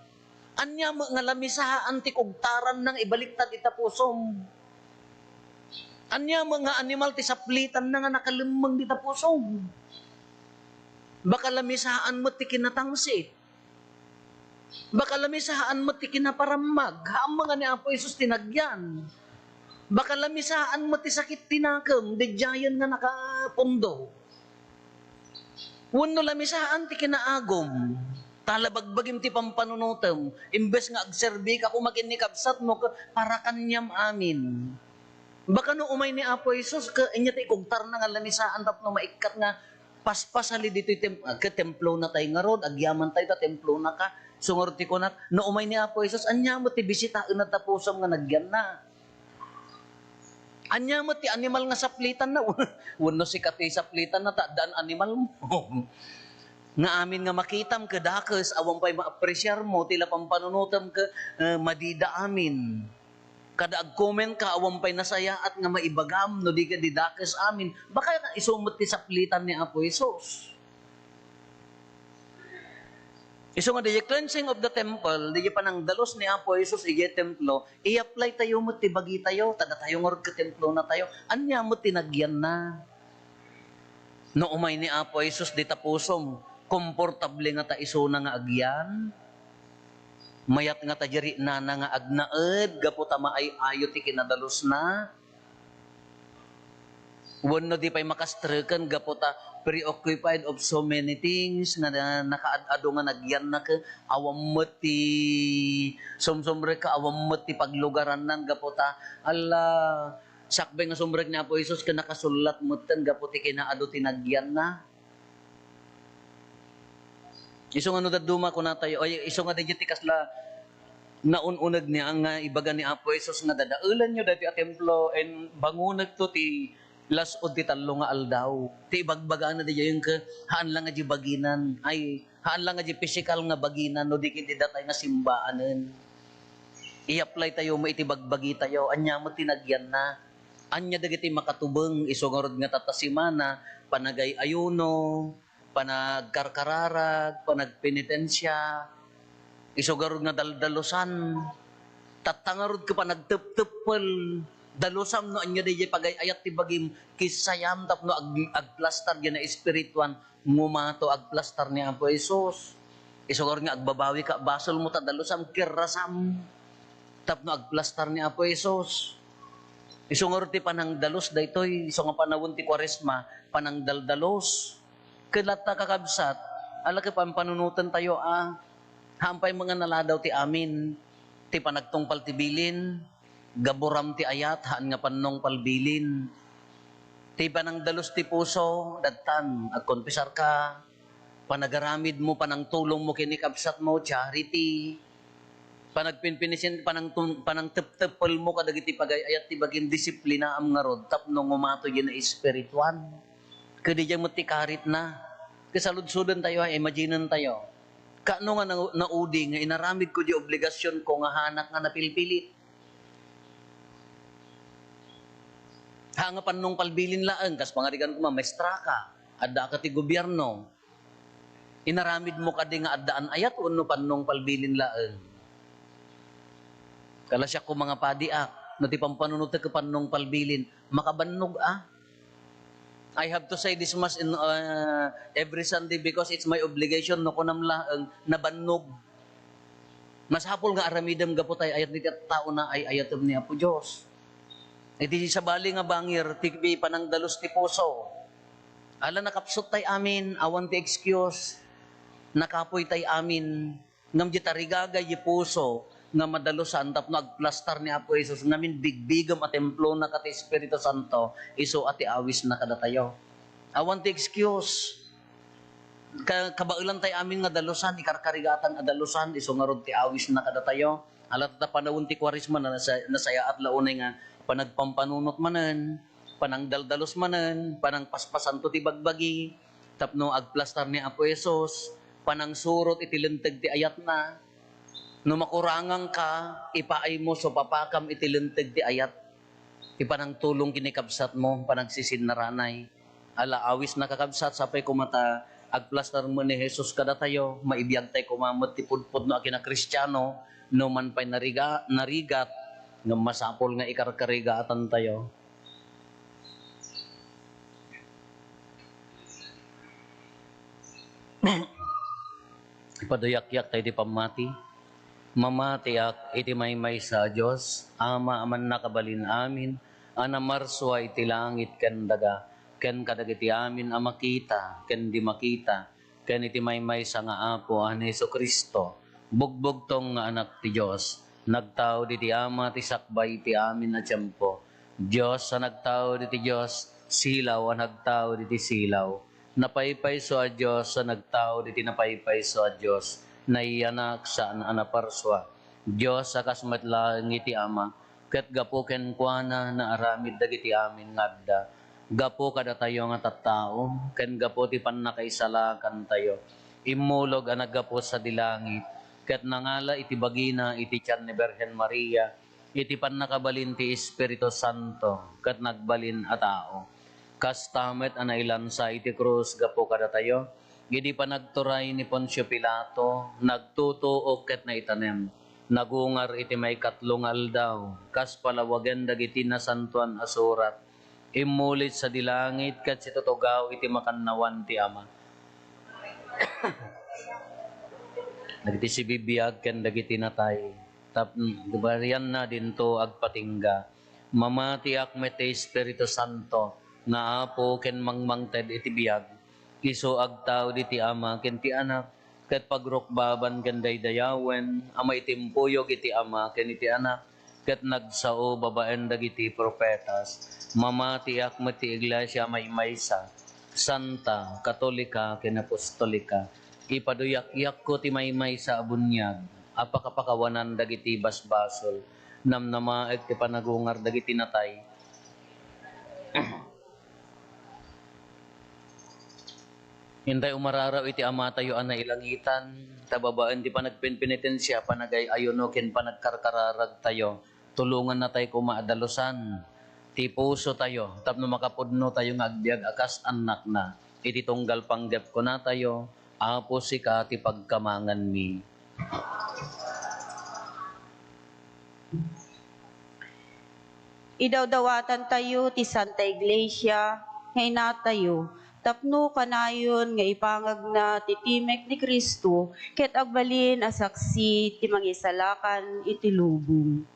anya nga lamisahaan ti kugtaran ng ibaliktad ita pusom. Anya mga animal ti saplitan na nga nakalimang ita pusom. Baka lamisahaan mo ti kinatangsit. Baka lamisahaan mo ti kinaparamag. Haam mga ni Apo Jesus tinagyan. Baka lamisaan mo ti sakit tinakam, di giant nga nakapundo. Wano lamisaan ti kinaagom, talabagbagim ti pampanunutem, imbes nga agserbi ka kung makinikabsat mo para kanyam amin. Baka no umay ni Apo Jesus, inya ti kugtar na nga lamisaan tapno maikat nga paspasali dito ke templo na tayo nga rod, agyaman tayo ta templo na ka, sungorti ko na, no umay ni Apo Jesus, anya mo ti bisitaen na tapusam nga nagyan na. Anya mo ti animal nga saplitan na. Wano si kati saplitan na daan animal mo. Nga amin nga makitam ka dakes, awang pa'y ma-appresyar mo, tila pampanunutam ka, madida amin. Kada ag-comment ka, awang pa'y nasaya at nga maibagam, no di ka didakes amin. Baka isumot ti saplitan ni Apo Jesus. Iso nga, the cleansing of the temple, di panang dalos ni Apo Jesus, iya templo, i-apply tayo mo, tibagi tayo, tada tayo ngorod ka templo na tayo, anya mo tinagyan na. No umay ni Apo Jesus, di tapusom, komportable nga ta iso na nga agyan, mayat nga ta jari na nga agnaed, gaputa maay ayo ti kinadalos na, wano di pa'y makastrukan, gaputa preoccupied of so many things nga nakaadado nga nagyan na ka awam mo ti sumsumre ka awam mo ti paglugaran nan gaputa ala sakbay nga sumrek ni Apo Jesus ka nakasulat mo ten gaputi kinaado ti nagyan na iso nga no daduma ko na tayo ay iso nga digiti kasla naununag niya ang ibaga ni Apo Jesus nga dadaulan nyo dati a templo and bangunag to ti las o di talo nga aldaw. Ti ibagbagaan na di yung haan lang nga di baginan. Ay, haan lang nga di physical nga baginan no di kiti datay nga simbaanan. I-apply tayo mo iti bagbagi tayo. Anya mo tinagyan na. Anya dagiti makatubeng isungorod nga tatasimana, panagay ayuno, panagkarkararag, panagpenitensya, isugorod nga daldalosan, tatangarod ka panagtep-tepel, dalusam no anyo DJ pagay ayat ti bagim kisayam tapno agplastar gina espirituan ngumato agplastar ni Apo Jesus. Isugor nga agbabawi ka basol mo ta dalusam kirasam tapno agplastar ni Apo Jesus. Isungor ti panang dalos daytoy iso nga panawon ti Kwaresma panang daldalos. Kelata kakabsat ala ka pampanunutan tayo hampay mga naladaw ti amin ti panagtungpal ti bilin gaburam ti ayat, haan nga panong palbilin. Ti panang dalos ti puso, datan, agkonpisar ka, panagaramid mo, panang tulong mo, kinikabsat mo, charity, panagpinpinisin, panang tep-tepel mo, kadagiti pagay, ayat ti bagin disiplina am nga rod, tapno ngumato yun na espirituan. Kadi dyan mo ti karit na. Kasaludsudan tayo, imaginan tayo. Kaano nga naudi nga inaramid ko di obligasyon ko nga hanak nga napilpilit. Ha nga panong palbilin laeng, kas pangarigan ko maestra ka, adda ka ti gobyerno. Inaramid mo ka di nga addaan ayat uno panong palbilin laeng. Kala siya ko mga padiak, no ti pampanunod ka panong palbilin, makabannog I have to say this much in every Sunday because it's my obligation no kunam laeng nabannog. Mas hapol nga aramidem gapot ay ayat ni tao na ay ayatom ni Apo Dios. Iti sa bali nga bangir tigbi panang dalos ti puso. Ala nakapsot tay amin awan ti excuse. Nakapoy tay amin ngam di tarigaga di puso nga madalusan tapno agplastar ni Apo Jesus ngamin bigbigam at templo na kati Espiritu Santo iso ati awis na kada tayo. Awan ti excuse. Kabailan tay amin nga dalusan ikarkarigatan nga dalusan iso nga rod ti awis na kada tayo. Alat ta panawon ti Kwaresma na nasaya at launay nga panagpampanunot manen, panangdaldalos manen, panang paspasan to ti bagbagi, tapno agplastar ni Apo Jesus, panang surot iti lenteg ti ayat na. No makurangang ka, ipaay mo so papakam iti lenteg ti ayat. Ipanang tulong kinikabsat mo, panang sisinnaranay. Ala awis nakakabsat, sapay kumata, agplastar mo ni Jesus kada tayo, maibiyag tayo kumamot ti pudpud no akina Kristiyano, no man pa'y narigat, nga masapol nga ikarkarigatan tayo. Ipaduyak-yak tayo di pamati. Mamatiak iti maymay sa Diyos, Ama aman nakabalin amin, anamarswa iti langit ken daga, ken kadagiti amin amakita, ken di makita, ken iti maymay sa nga Apo an Hesu Kristo, bugbog tong nga anak ti Diyos, nagtao di ti Ama ti sakbay ti amin na tiyempo, Diyos sa nagtao di ti Diyos, silaw ang nagtao di ti silaw, napaypay so a Diyos sa nagtao di ti napaypay so a Diyos, naiyanak sa anaparswa. Diyos sa kasmatlang iti Ama, ket gapo ken kuana na aramid dagiti amin ngagda. Gapo kada tayo nga tattao, ken gapo ti pannakaisalakan tayo. Immulog ang naggapo sa dilangit, ket nangala iti bagina iti tiyan ni Birhen Maria, iti pannakabalin ti Espiritu Santo, ket nagbalin a tao. Kastamet ang nailansa iti krus gapo kada tayo, gidi pa nagturay ni Poncio Pilato, nagtutuok ket na itanem. Nagungar iti may katlungal daw, kas palawagan dagiti na santuan asurat. Imulit sa dilangit ket situtugaw iti makannawan ti Ama. Dagiti si bibiyag ken dagiti natay. Gibarian na dinto agpatingga. Mamatiak met Espiritu Santo, nga Apo ken mangmangted iti biyag. Iso agtaw di ti Ama ken ti Anak, ket pagrukbaban ken daydayawen, amay timpuyog iti Ama ken iti Anak, ket nagsao babaen dagiti propetas. Mamatiak met ti Iglesia maymaysa, Santa, Katolika ken Apostolika. Ipaduyak-yak ko ti maymaysa a bunyag, apakapakawanan dagiti basbasol, namnamaek ti panagungar dagiti natay. Hintay umararaw iti Ama tayo ang nailangitan, tababaan di pa nagpinpenitensya, panagay ayuno ken panagkarkararag tayo, tulungan na tayo kumaadalusan, ti puso tayo, tapno makapudno tayo nga agbiag akas anak na, iti tunggal panggap ko na tayo, Apo sika ti pagkamangan mi. Idawdawatan tayo ti Santa Iglesia, hayna tayo, tapno kanayon nga ipangag na titimek ni Kristo, ket agbalin asaksi ti mangisalakan iti lubong.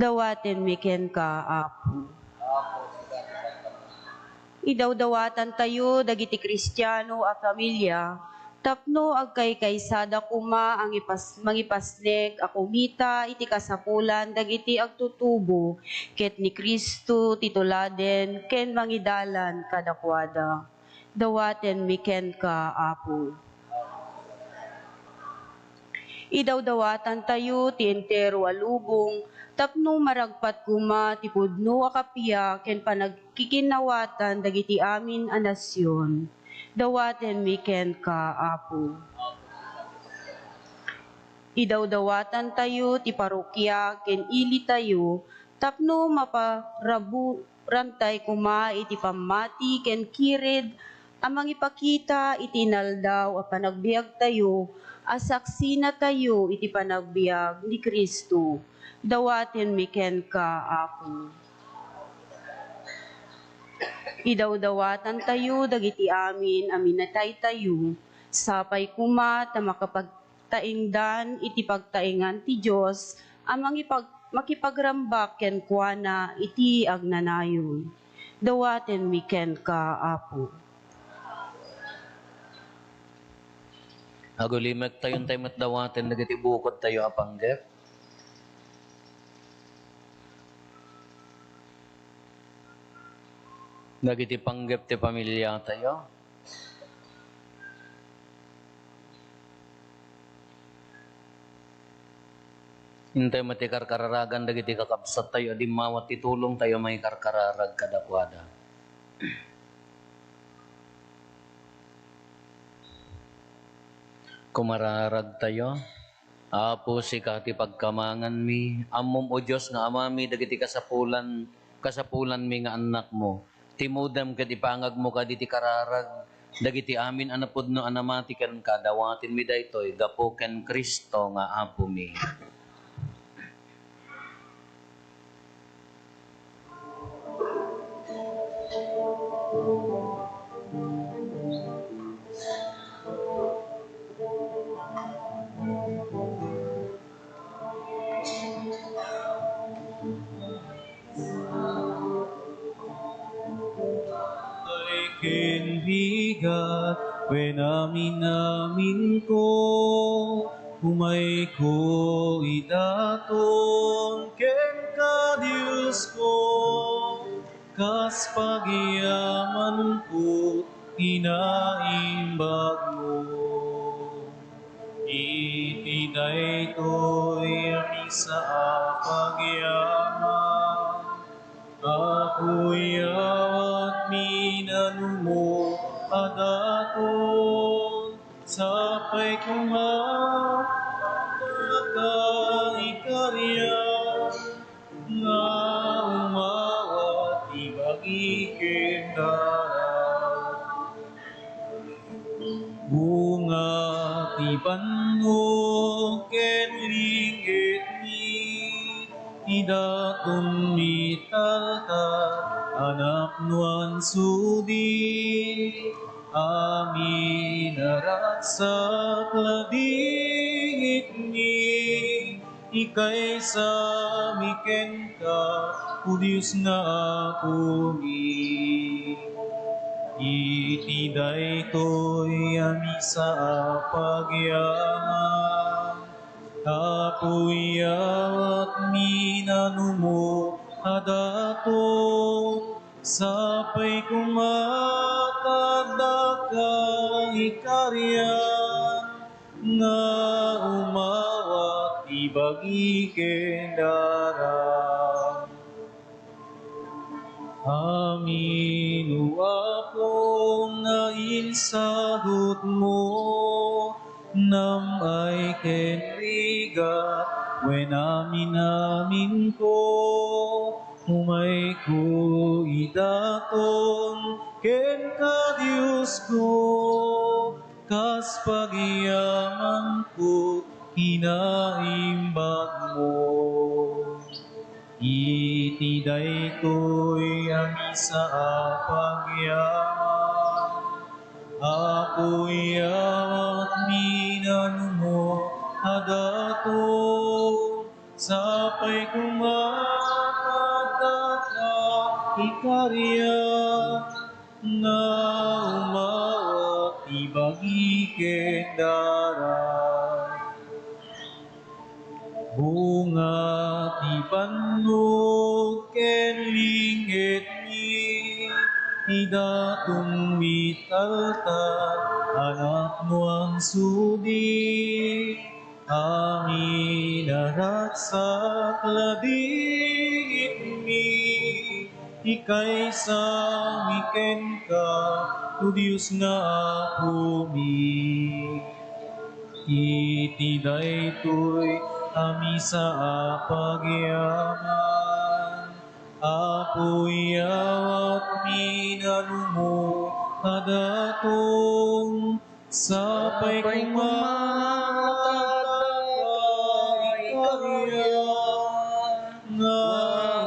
Dawaten mi ken ka, Apo. Idawdawatan tayo dagiti Kristiyano a pamilya, tapno agkaykaysada kuma ang mangipasnek a kumita iti kasapulan dagiti agtutubo, ket ni Kristo tituladen ken mangidalan kadakwada. Dawaten mi ken ka, Apo. Idawdawatan tayo ti entero a lubong, tapno maragpat kuma ti pudno a kapya ken panagkikinawatan dagiti amin a nasyon. Dawaten mi ken ka, Apo. Idawdawatan tayo ti parokya ken ili tayo tapno maparabu rantay kuma iti pamati ken kirid amang ipakita iti naldaw a panagbiag tayo asaksi na tayo iti panagbiag ni Kristo. Dawaten mi ken ka, Apo. Idawdawatan tayo dagiti amin aminatay tayo sapay kuma ta makapagtaingdan iti pagtaingan ti Dios amang makipagrambak ken kuana iti agnanayon. Dawaten mi ken ka, Apo. Agulimek tayon tayo matdawaten dagiti bukod tayo apanggep. Dagiti panggep ti pamilya tayo. Hintay mati karkararagan dagiti kakabsat tayo di mawat titulong tayo may karkararag kadakwada. Kumararag tayo. Apo si kati pagkamangan mi. Amom o Diyos nga amami dagiti kasapulan mi nga anak mo. Timudam ket ipangag mo kaditi kararag. Dagiti amin anapudno anamati ken kadawatin mi daytoy gapo ken Kristo nga Apo mi. Bigat, when amin ko, humay ko idaton, ken ka Diyos ko, kas pagyaman ko, inaimbag mo. Iti daytoy ami sa pagyaman, ako'y awat minanumo adaton, sapay kumakakarya, nga umawat ibagi kendaran. Bunga ti banno ken linggit ni, idaton mi taltat anak nuan sudi, amin aratsak ladingit ni, ikay sa miken ka, o Diyos nga ako mi. Iti daytoy ami sa pagyaman, ako'y awat minanumo adaton, sapay kumatagdaka ikaryan, nga umawat ibagi kendaran. Amin o akong nainsadot mo, nam ay kenrigat, when amin ko, humay ko idaton, ken ka Diyos ko, kas pagyaman ko, hinaimbag mo. Iti daytoy ami sa pagyaman, ako'y awat minanumo adaton, sapay kumakataka ikarya, nga umawat ibagi kendaran. Bunga ti bannog ken linggit ni, idaton mi taltat anak mo ang sudi, amin aratsak ladingit mi, ikay sa miken ka, o Diyos nga ako mi. iti daytoy ami sa apagyaman. Apoy awat minanumo kadatong sapay kumatatay karya nga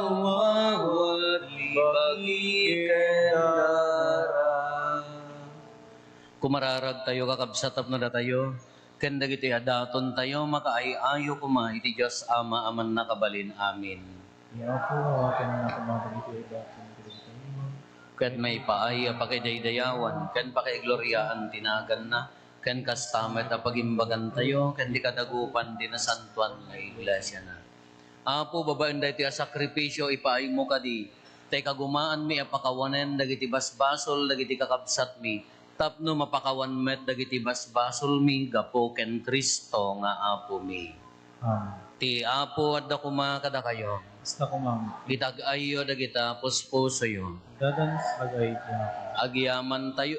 umawat libagi kendara. Kumararag tayo kakabsatap na tayo. Kenda giti adaton tayo makaayayo kuma iti Diyos Ama aman nakabalin. Amin. Ya po, akin na kumabag ito ay dapat Ken may paay pakidaydayawan, ken pakigloryaan tinagan na, ken kastamet a pagimbagan tayo, ken di kadagupan di na santuan nga iglesia na. Apo babaen da iti a sakripisyo ipaay mo kadi, tay kagumaan mi apakawanen dagiti basbasol dagiti kakabsat mi, tapno mapakawan met dagiti basbasol mi gapo ken Kristo nga apo mi. Ti apo adda kuma kada kayo. Basta ko ma'am, Gitag-ayo dagita puspuso yo. dadan sagay niya ako. Agyaman tayo.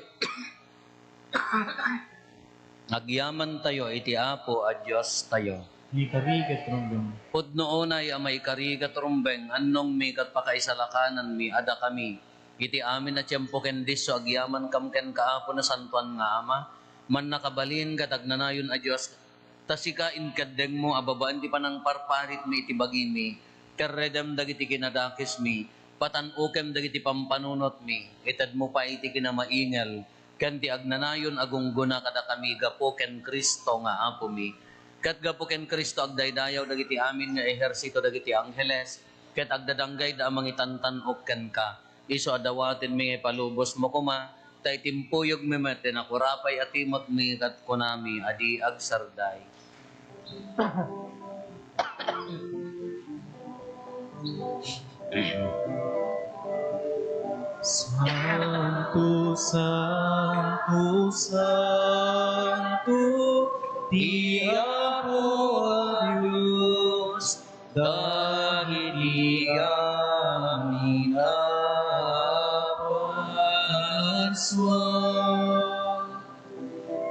Agyaman tayo iti apo a Dios tayo. Ni karigat rumbong, Pudno unay a may karigat rumbeng annong mi kat pakaisalakanan mi ada kami. Iti amin na tiyempo ken diso agyaman kam ken kaapo na santuan nga ama. Man nakabalin katag nanayon a Dios. Tasika inkadeng mo ababaan ti panang parparit mi iti bagi mi. Karedam dagiti kinadakis mi, patanukem dagiti pampanunot mi, itad mo pa iti kinamaingal, ken ti agnanayon agungguna kada kami gapo ken Kristo nga apo mi. Ket gapo ken Kristo agdaydayaw dagiti amin nga ehersito dagiti angheles, ket agdadanggay da amang itantanok ken ka. Iso adawatin mi palubos mo kuma, tay timpuyog mi met nakurapay atimot mi kat kunami adi agsarday. Santo, Santo, Santo, ti Apo a Diyos, dagiti amin apaswan.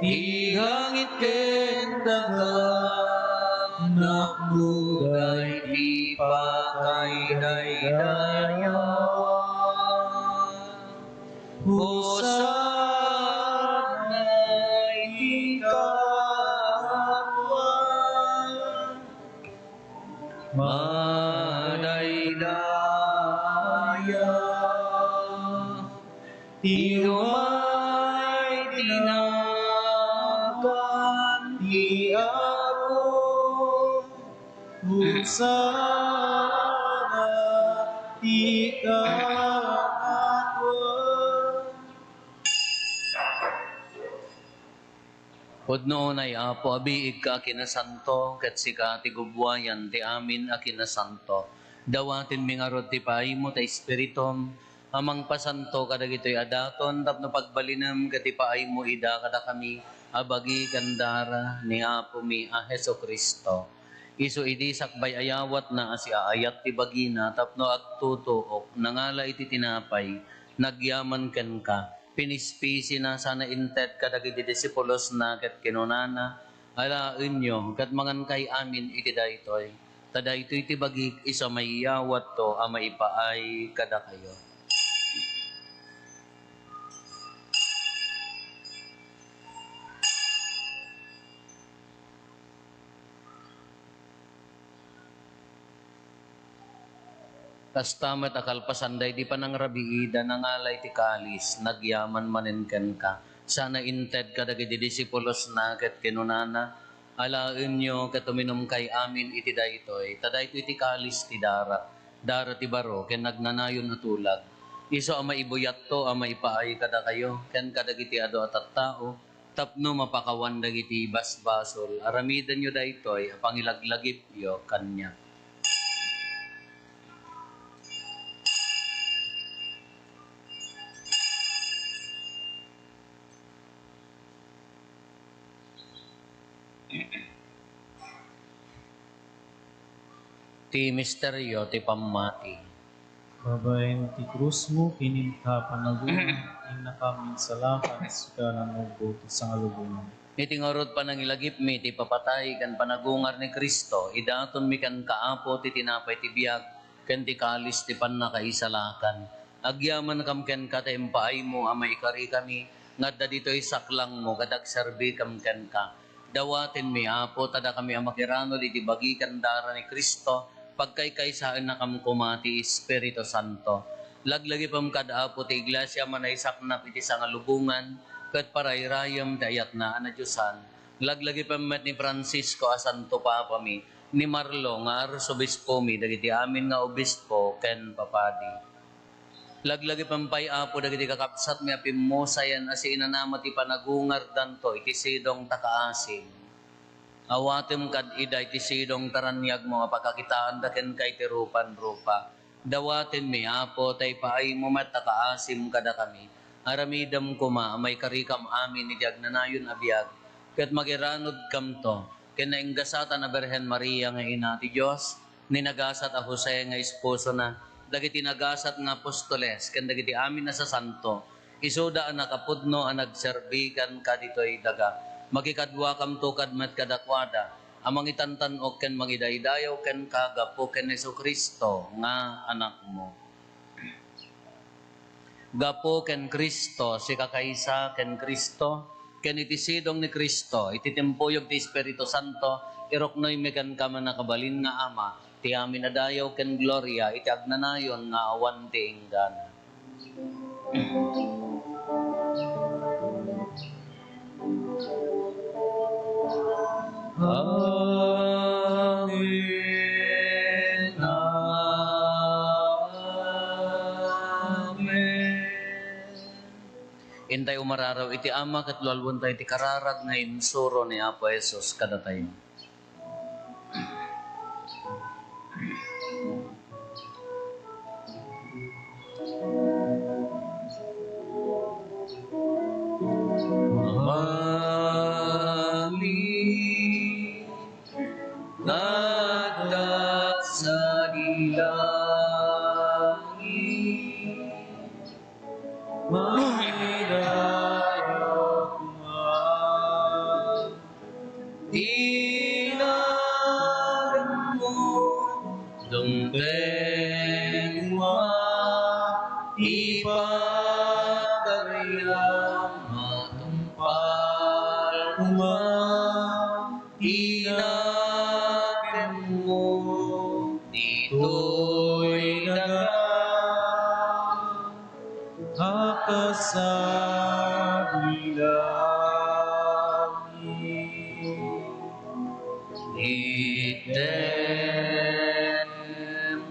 Ti hangit ken dagat, nakmuday ti pakaidayawan. Hosanna ikawan, madaydaya, tiumay tinagan ti Apo. Hosanna ikawan. Pudno unay apo abiig ka kinasanto, ket sika ti gubwayan ti amin a kinasanto. Dawatin mi nga rod ti paimo ta espiritum, amang pasanto kadagitoy adaton, tapno pagbalinam ket ti paimo ida kada kami, abagi kandara ni apo mi a Heso Kristo. Isu idi sakbay ayawat na asi aayat ti bagina, tapno agtutuok, nangala iti tinapay, nagyaman ken ka. Pinispisi na sana inted kadagiti disipulos na ket kinunana alaen nyo ket mangan kay amin iti daytoy tadaytoy ti bagik isa maiyawat to a maipaay kada kayo. Kastamet akalpasanday di pa nang rabiida nangalay ti kalis, nagyaman manenken ka. Sana inted kadagiti disipulos na ket kinunana, alaen nyo ket uminom kay amin iti daytoy, tadaytoy ti kalis ti dara, dara ti baro, ken nagnanayon atulag. Iso a maibuyat to, a maipaay kada kayo, ken kadagiti ado at tao, tapno mapakawan dagiti basbasol, aramidan nyo daytoy, pangilaglagip yo kanya. Ti misteryo ti pammati. Babaeng ti krus mo, kininta panagunan, ing nakamin sa lakas, ka ng ubo ti sangalubunan. Iti ngorod pa nang ilagip mi, ti papatay kan panagungar ni Kristo, idaton mi kan kaapo ti tinapay ti biyag, kan ti kalis ti panakaisalakan. Agyaman kam ken kataempaay mo, amay ikari kami, ngadda dito'y saklang mo, kadag serbi kam ken ka. Dawatin mi, apo, tada kami amakirano, iti bagi kandara ni Kristo, pagkaykaysaan na kam kumati, Espiritu Santo. Laglagi pam kadaapo ti iglesia manaysak na iti sangalubungan, kat parayrayam dayat na anadyosan. Laglagi pamet ni Francisco a Santo Papa mi, ni Marlo nga arsobispo mi, dagiti amin nga obispo ken papadi. Laglagi pampay apo dagiti kakapsat mi apim mo sayan as inanama ti panagungar danto iti sidong takaasim. Awatem kad ida iti sidong taranyag mo apakakitaan daken kay tirupan rupa. Dawaten mi apo tay paay mo met takaasim kada kami. Aramidam kuma, may karikam amin ni Diagnanayon abiyag, kat magiranod kam to, kinainggasatan na Berhen Maria nga ina ti Diyos, ninagasat a Jose nga esposo na, dagiti nagasat nga apostoles, ken dagiti amin na sa santo, isuda ang nakapudno ang nagserbikan ka dito'y daga, magikadwa kam to kadmat kadakwada, amang itantan o ken mangidaydayaw ken kagapo ken Yesu Kristo nga anak mo. Gapo ken Kristo, si kakaisa ken Kristo, ken itisidong ni Kristo, ititimpuyog ti Espiritu Santo, iroknoy mekan kama nakabalin nga ama, ti amin adayaw ken gloria, iti agnanayon nga awan ti inggana. Amen. Intay umararaw iti ama ket lualwon tayo iti kararag nga insuro ni Apo Jesus kada tayo. Mali nadat sa dilangit Dungteng ipagariam matumpal inaken mo dito'y daga akasabilangit item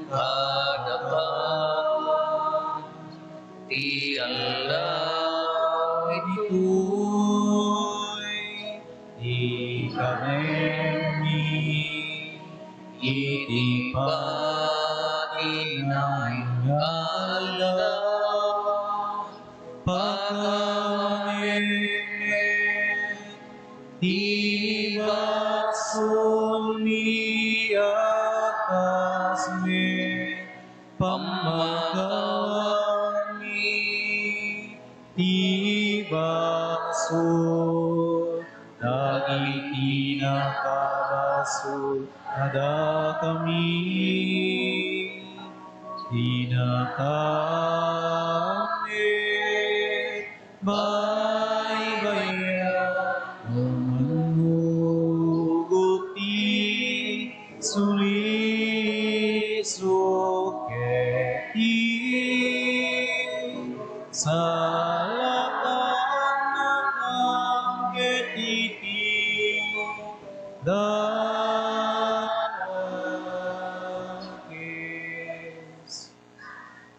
kadapat ti Allah ito'y di kami iti patinay Allah pagkamet di baksul mi atas me pamagami di baksul dagiti nakabasul ada kami dinakamit baybaya manuguti sulisuketi salakan ng ketiti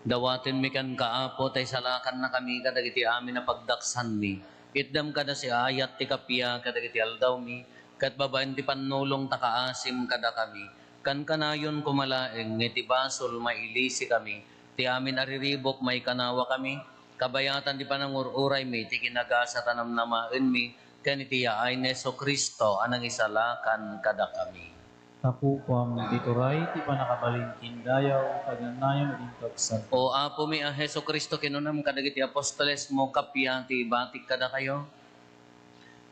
dawatin mi kan kaapo tay salakan na kami kadagiti amin na pagdaksan mi. Itdam kada si ayat ti kapia kadagiti aldaw mi. Kat babaen ti panulong takaasim kada kami. Kan kanayon kumalaeng iti basol mailisi kami. Ti amin ariribok may kanawa kami. Kabayatan ti panangururay mi ti kinagasa tanamnamaen mi. Ken iti yaay ni Yesu Kristo anang isalakan kada kami. Tapukwam dituray ti panakabalingkin dayaw kaganayon ing tagsan. O apo mi a Heso Kristo kinunam kadagiti apostoles mo kapya ti batik kada kayo.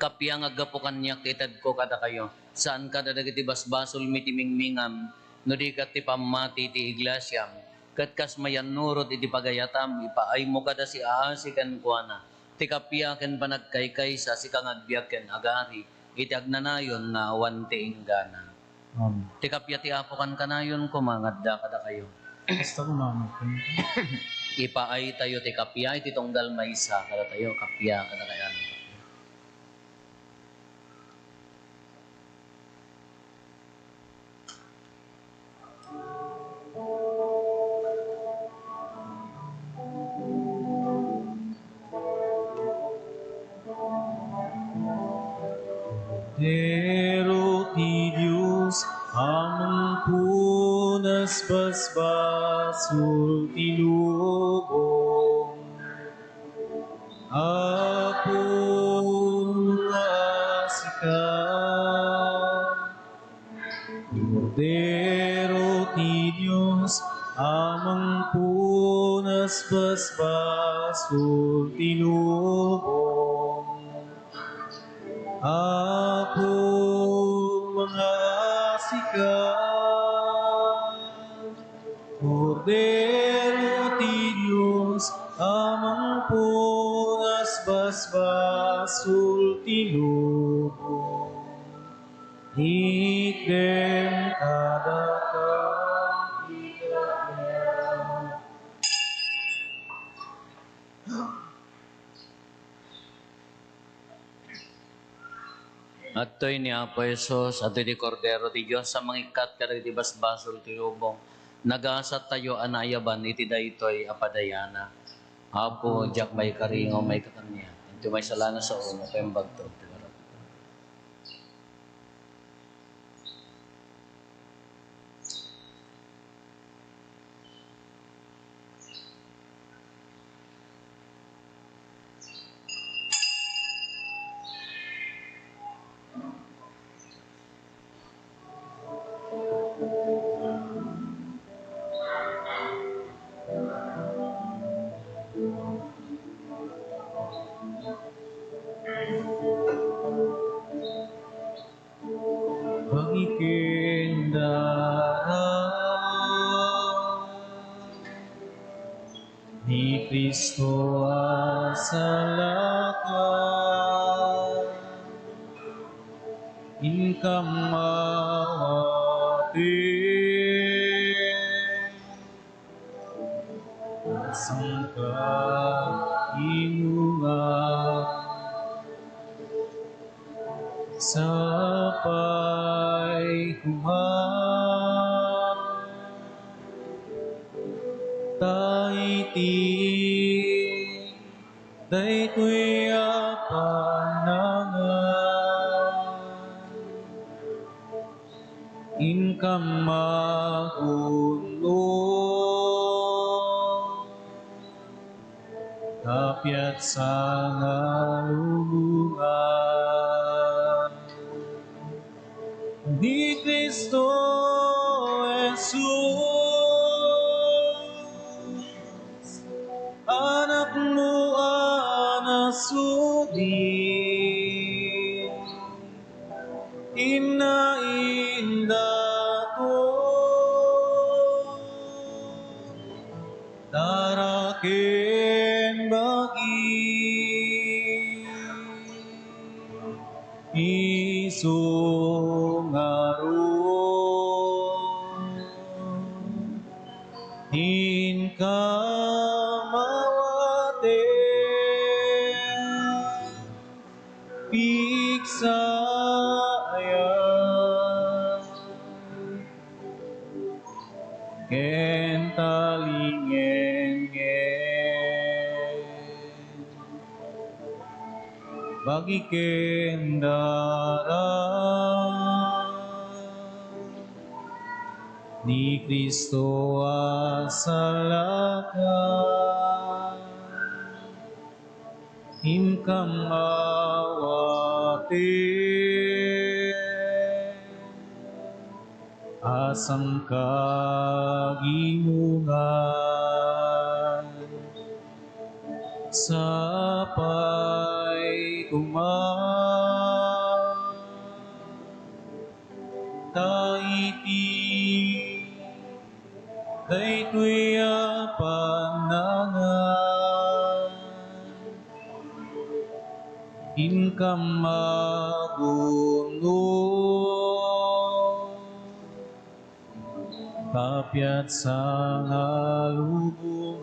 Kapya nga gapo kanyak itad ko kada kayo. Saan ka dadagiti basbasol mitimingmingam, no di kat ti pamati ti iglesyam. Kat kas mayan nurot iti pagayatam, ipaay mo kada si aasi kan kuana. Ti kapya ken panagkaykay sa si kang agbiag ken agari, iti agnanayon na awan ti inggana. Ti kapya ti apo kan kanayon kumangadda kada kayo. Basta kumamag ko. Ipaay tayo ti kapya, iti tunggal maysa kada tayo, kapya kada kayo. Pero ti Diyos amang punas basbasul tilubong. Apo asika. Pero ti Diyos amang punas basbasul tilubong. Apo mga sikat, Kordero ti Diyos, amang punas basbasul tilubong. Ikdem kada kakitagyan. At to'y ni Apo Jesus, at di Kordero ti Diyos, sa mangikat ka iti basbasol ti lubong, nagasat tayo anayaban, iti daytoy apadayana. Apo, jak may karingo, may kakanya. Ito may salana sa uno, pembag to. Ni Kristo asalakan, inkam mawatin, sangka inungan, sapay kuman, taiti daytoy apanangan, inkam magunlo, kapyat sa ngalulungan. Ni Kristo Jesus, anak mo anasugin, inainda ko, taraken bagi, isungaron, inka mawaten, piksaya, kentalingen bagi kendara ni Kristo asalakan, inkam mawaten, asam kaginungan, sapay kuman, daytoy panangan inkam maguno kapyat sa halubungan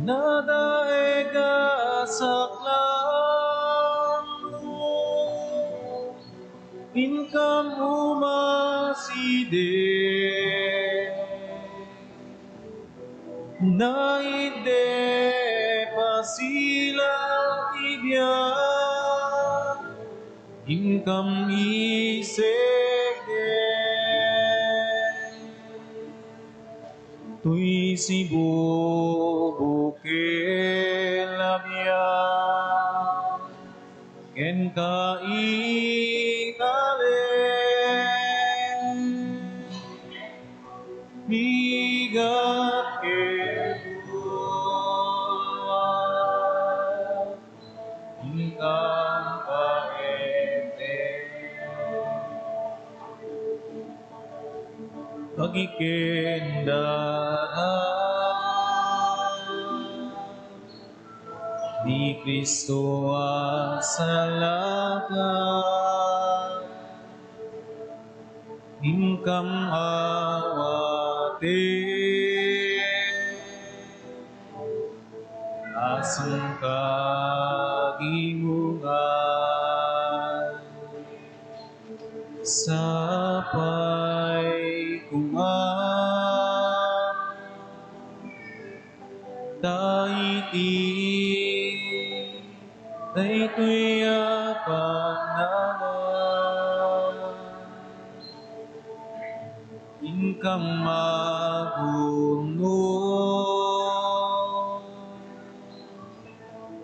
nadaega saklang inkam umaside naide pasilang ibiyang inkam isege tuy si bubuke labiyang ken kaingalen bigat keluar ingkang paete pagikendara ni Kristo asalakan ingkam awate asang kagingungan sapay kungan daiti daytoy panangan inkam maguno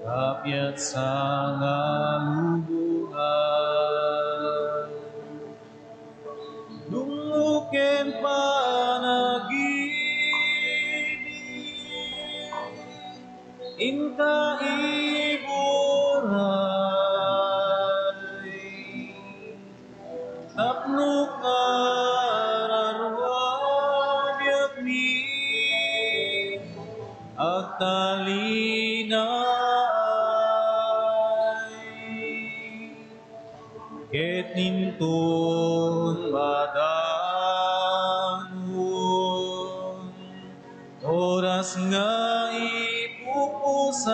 kapyat sa halubungan dumuken panagibig inka iburay tapno kararwa biag mi agtalinay ket nintun madanon oras nga ipupusay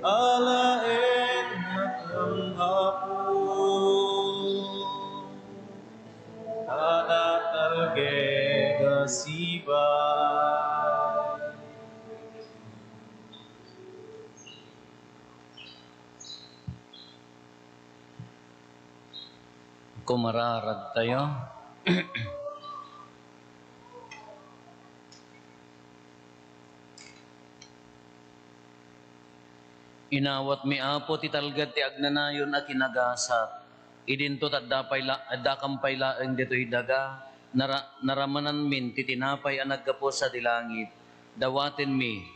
alaen ang hapon tanatalge gasibay Kumararag tayo. Inawat mi apo ti talgad ti agnanayon a kinagasat. Idinto adakampay laeng dito hidaga, naramanan min ti tinapay a naggapo sa dilangit. Dawaten mi,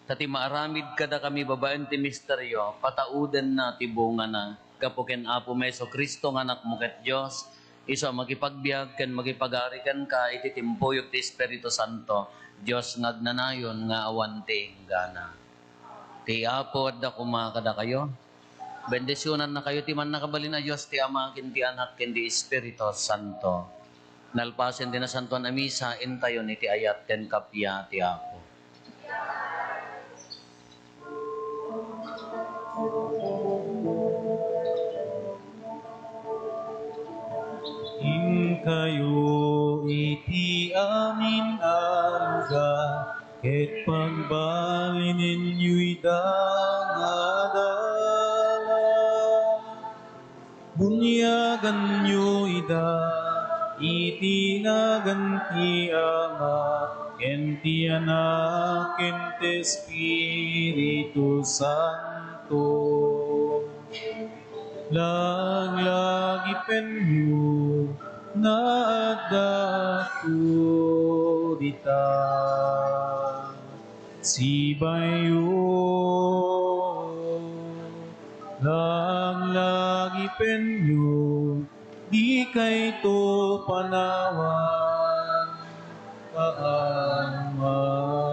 tati maaramid kada kami babaen ti misteryo, patauden na ti bunga na. Kapuken apo meso Kristo nga anak mo ket Diyos, iso magipagbiag ken magipagarikan ka iti timpuyog ti Espiritu Santo, Diyos ngagnanayon nga awan ti gana. Ti apo adda kumakada kayo. Bendisyonan na kayo ti man nakabalin na Diyos ti Ama ken ti Anak ken ti Espiritu Santo. Nalpasen din na santuan a misa intayon iti ayat ken kapya ti apo. kayo iti amin alga ket pagbalin ninyo'y dangadala bunyagan nyo ida iti naganti ama ken ti anak ken ti Espiritu Santo laglag ipenyo na adako dita si bayo laglag ipenyo di kay to panawan, kaama.